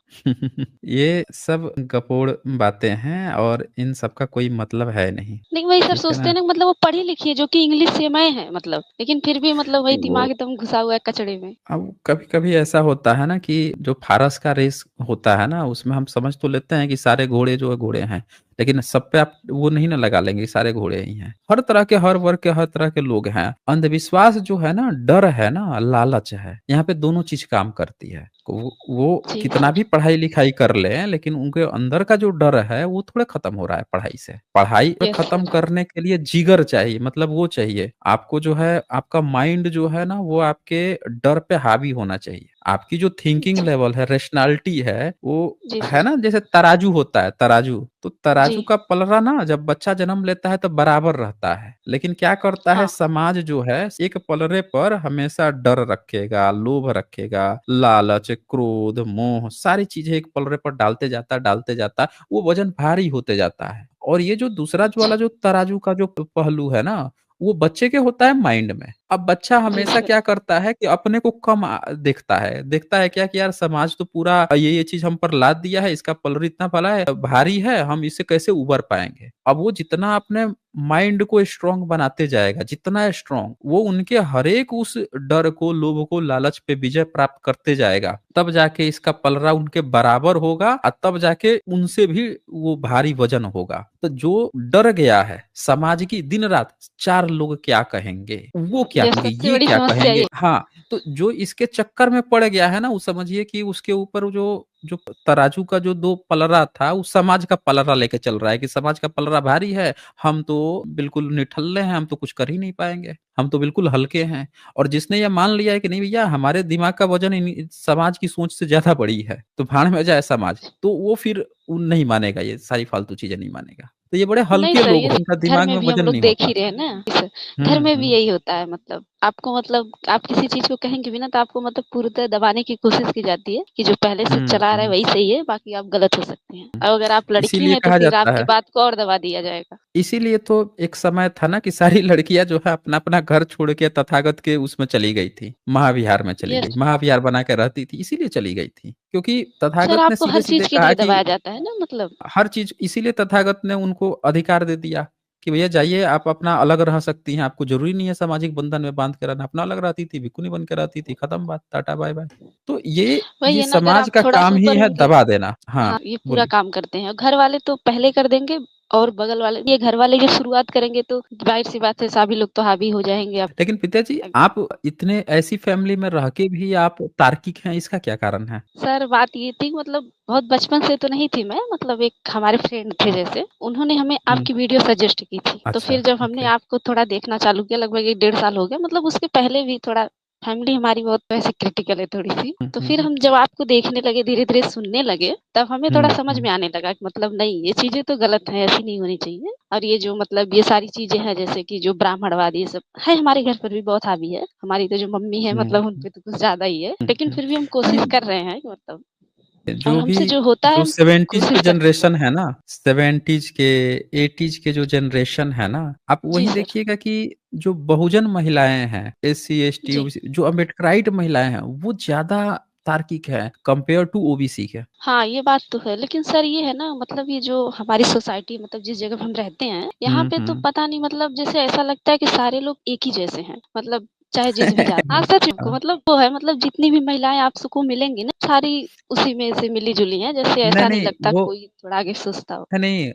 ये सब गपोड़ बातें हैं और इन सब का कोई मतलब है नहीं। नहीं वही सर ठीक है सोचते ना? हैं ना, मतलब वो पढ़ी लिखी है, जो कि इंग्लिश सेमय है मतलब, लेकिन फिर भी मतलब वही वो दिमाग एकदम घुसा हुआ है कचड़े में। अब कभी-कभी ऐसा होता है ना कि जो फ़ारस का रेस होता है ना, उसमें हम समझ तो लेते हैं कि सारे घोड़े जो है घोड़े हैं। लेकिन सब पे आप वो नहीं ना लगा लेंगे, सारे घोड़े ही हैं। हर तरह के, हर वर्ग के, हर तरह के लोग हैं। अंधविश्वास जो है ना, डर है ना, लालच है, यहाँ पे दोनों चीज काम करती है। वो जी कितना भी पढ़ाई लिखाई कर ले, लेकिन उनके अंदर का जो डर है वो थोड़ा खत्म हो रहा है पढ़ाई से। पढ़ाई यस खत्म सर। करने के लिए जिगर चाहिए, मतलब वो चाहिए आपको, जो है आपका माइंड जो है ना, वो आपके डर पे हावी होना चाहिए। आपकी जो थिंकिंग जी लेवल है, रेशनैलिटी है, वो जी है सर। ना, जैसे तराजू होता है, तराजू, तो जी तराजू का पलड़ा ना जब बच्चा जन्म लेता है तो बराबर रहता है, लेकिन क्या करता है हाँ समाज जो है, एक पलड़े पर हमेशा डर रखेगा, लोभ रखेगा, लालच, क्रोध, मोह, सारी चीजें एक पलड़े पर डालते जाता, वो वजन भारी होते जाता है। और ये जो दूसरा जो वाला अच्छा। जो तराजू का जो पहलू है ना, वो बच्चे के होता है माइंड में। अब बच्चा जी हमेशा सर। क्या करता है कि अपने को कम देखता है क्या कि यार समाज तो पूरा ये चीज हम पर लाद दिया है, इसका पलड़ा इतना फला है, भारी है, हम इससे कैसे उबर पाएंगे। अब वो जितना अपने माइंड को स्ट्रांग बनाते जाएगा, जितना स्ट्रांग, वो उनके हरेक उस डर को, लोभ को, लालच पे विजय प्राप्त करते जाएगा, तब जाके इसका पलड़ा उनके बराबर होगा, और तब जाके उनसे भी वो भारी वजन होगा। तो जो डर गया है समाज की, दिन रात चार लोग क्या कहेंगे, वो क्या ये कहेंगे, सबसे ये बड़ी क्या समस्या कहेंगे, ये। हाँ। तो जो इसके चक्कर में पड़ गया है ना, वो समझिए कि उसके ऊपर जो जो तराजू का जो दो पलड़ा था, वो समाज का पलड़ा लेके चल रहा है कि समाज का पलड़ा भारी है, हम तो बिल्कुल निठल्ले हैं, हम तो कुछ कर ही नहीं पाएंगे, हम तो बिल्कुल हल्के हैं। और जिसने ये मान लिया है कि नहीं भैया, हमारे दिमाग का वजन समाज की सोच से ज्यादा बड़ी है, तो भाड़ में जाए समाज, तो वो फिर वो नहीं मानेगा, ये सारी फालतू चीजें नहीं मानेगा। तो ये बड़े नहीं हल्के सर, लोग ये हैं, इनका घर दिमाग में में भी हम वजन लोग नहीं देख होता। ही रहे हैं ना सर। घर में भी हम्म। यही होता है, मतलब आपको, मतलब आप किसी चीज को कहेंगे भी ना तो आपको मतलब पूरी दबाने की कोशिश की जाती है कि जो पहले से चला रहा है हम्म। वही सही है, बाकी आप गलत हो सकते हैं। और अगर आप लड़की इसीलिए हैं तो कहा फिर जाता आपकी है, बात को और दबा दिया जाएगा। इसीलिए तो एक समय था ना कि सारी लड़कियां जो है अपना अपना घर छोड़ के तथागत के उसमें चली गई थी, महाविहार में चली गई, यस महाविहार बना के रहती थी, इसीलिए चली गई थी क्योंकि सर, तथागत ने आपको सीधे हर सीधे चीज के कहा लिए कि दबाया जाता है ना, मतलब। हर चीज, इसीलिए तथागत ने उनको अधिकार दे दिया कि भैया जाइए, आप अपना अलग रह सकती हैं, आपको जरूरी नहीं है सामाजिक बंधन में बांध के रहना, अपना अलग रहती थी, भिखुनी बन के रहती थी, खत्म बात, टाटा बाय बाय। तो ये वही ये है ना, अगर समाज आप का थोड़ा सा काम ही ऊपर है होंगे। दबा देना। हाँ हाँ, ये पूरा बोलिए। काम करते हैं, और घर वाले तो पहले कर देंगे। और बगल वाले, ये घर वाले जब शुरुआत करेंगे तो जाहिर सी बात है सभी लोग तो हावी हो जाएंगे आप। लेकिन पिताजी, आप इतने ऐसी फैमिली में रह के भी आप तार्किक हैं, इसका क्या कारण है? सर बात ये थी, मतलब बहुत बचपन से तो नहीं थी मैं, मतलब एक हमारे फ्रेंड थे जैसे, उन्होंने हमें हम्म। आपकी वीडियो सजेस्ट की थी, तो अच्छा। फिर जब हमने ओके। आपको थोड़ा देखना चालू किया, लगभग 1 डेढ़ साल हो गया, मतलब उसके पहले भी थोड़ा फैमिली हमारी बहुत वैसे क्रिटिकल है थोड़ी सी, तो फिर हम जब आपको देखने लगे, धीरे धीरे सुनने लगे, तब हमें थोड़ा समझ हम्म। में आने लगा कि मतलब नहीं, ये चीजें तो गलत है, ऐसी नहीं होनी चाहिए। और ये जो मतलब ये सारी चीजें हैं, जैसे कि जो ब्राह्मणवाद, ये सब है हमारे घर पर भी बहुत हावी है। हमारी तो जो मम्मी है, मतलब उन पे तो कुछ ज्यादा ही है, लेकिन फिर भी हम कोशिश नहीं, कर रहे हैं कि मतलब। और जो भी, हमसे जो होता है जो हम सेवेंटीज के कोशिश करते हैं जनरेशन करने है ना, सेवेंटीज के, एटीज के जो जनरेशन है ना, आप की। जी वही सर। देखिएगा कि जो बहुजन महिलाएं हैं, SC ST जी। OBC, जो अम्बेडकराइट महिलाएं हैं, वो ज्यादा तार्किक है कंपेयर टू OBC के। हाँ, ये बात तो है, लेकिन सर ये है ना, मतलब ये जो हमारी सोसाइटी, मतलब जिस जगह पे हम रहते हैं, यहाँ पे तो हम्म। पता नहीं, मतलब जैसे ऐसा लगता है कि सारे लोग एक ही जैसे हैं, मतलब चाहे जिस भी जात। हाँ सच को, हाँ। मतलब वो है, मतलब जितनी भी महिलाएं आपको मिलेंगी ना, सारी उसी में से मिली जुली हैं, जैसे नहीं ऐसा नहीं नहीं, लगता वो कोई थोड़ा आगे सोचता हो। नहीं,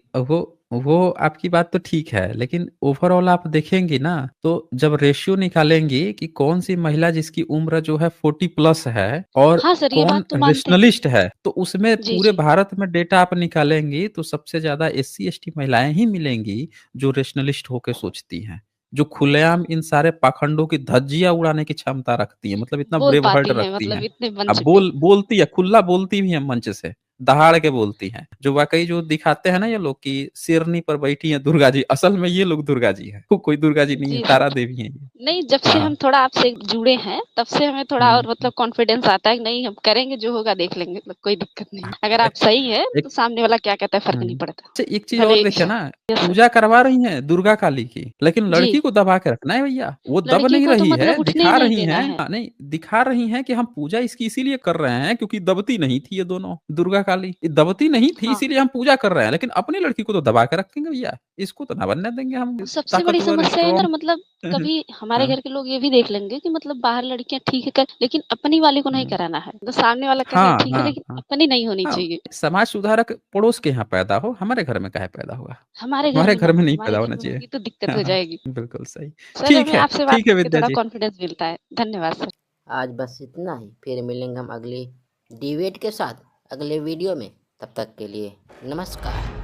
वो आपकी बात तो ठीक है, लेकिन ओवरऑल आप देखेंगी ना, तो जब रेशियो निकालेंगी कि कौन सी महिला जिसकी उम्र जो है 40+ है, और हाँ सर, ये कौन बात तो मानते हैं। रेशनलिस्ट है, तो उसमें जी पूरे जी। भारत में डेटा आप निकालेंगी तो सबसे ज्यादा SC ST महिलाएं ही मिलेंगी जो रेशनलिस्ट होके सोचती हैं, जो खुलेआम इन सारे पाखंडों की धज्जियां उड़ाने की क्षमता रखती है, मतलब इतना बोल ब्रेव हर्ट पाती हैं, रखती मतलब हैं। इतने मंच अब पे। बोलती है, खुला बोलती भी है मंच से, दहाड़ के बोलती हैं, जो वाकई जो दिखाते हैं ना ये लोग कि शेरनी पर बैठी है दुर्गा जी, असल में ये लोग दुर्गा जी है, कोई दुर्गा जी नहीं है, जी तारा सर। देवी है ये। नहीं, जब से हम हाँ। थोड़ा आपसे जुड़े हैं, तब से हमें थोड़ा हम्म। और मतलब कॉन्फिडेंस आता है कि नहीं, हम करेंगे, जो होगा देख लेंगे, मतलब कोई दिक्कत नहीं है। अगर आप एक, सही है तो एक सामने वाला क्या कहता है फर्क नहीं पड़ता। अच्छा, एक चीज और भले। देखिए ना, यस सर। पूजा करवा रही हैं दुर्गा काली की, लेकिन जी। लड़की को दबा के रखना है भैया, वो दब लड़की नहीं को तो रही है, मतलब उठने ही दिखा नहीं रही देना हैं, है। हाँ, नहीं, दिखा रही हैं कि हम पूजा इसकी इसीलिए कर रहे हैं क्योंकि दबती नहीं थी ये दोनों, दुर्गा काली ये दबती नहीं थी हाँ। इसीलिए हम पूजा कर रहे हैं, लेकिन अपनी लड़की को तो दबा के रखेंगे भैया। इसको तो ना बनने देंगे हम, सबसे बड़ी ताकतवर समस्या है स्ट्रॉन्ग। यार, मतलब कभी हमारे हाँ घर के लोग ये भी देख लेंगे कि मतलब बाहर लड़कियां ठीक है कर, लेकिन अपनी वाली को नहीं हम्म, कराना है। तो सामने वाला कर रहा है हाँ ठीक है, हाँ लेकिन हाँ अपनी नहीं होनी हाँ। चाहिए। समाज सुधारक पड़ोस के यहाँ पैदा हो, हमारे घर में काहे पैदा होगा? हमारे घर हमारे में ना घर में हो, नहीं हमारे पैदा घर होना में चाहिए। होगी तो दिक्कत हाँ हो हाँ, जाएगी। बिल्कुल सही। सर हमें आपसे बात ठीक है करके विद्या थोड़ा जी। कॉन्फिडेंस मिलता है। धन्यवाद सर। आज बस इतना ही, फिर मिलेंगे हम अगली डिबेट के साथ अगले वीडियो में। तब तक के लिए नमस्कार।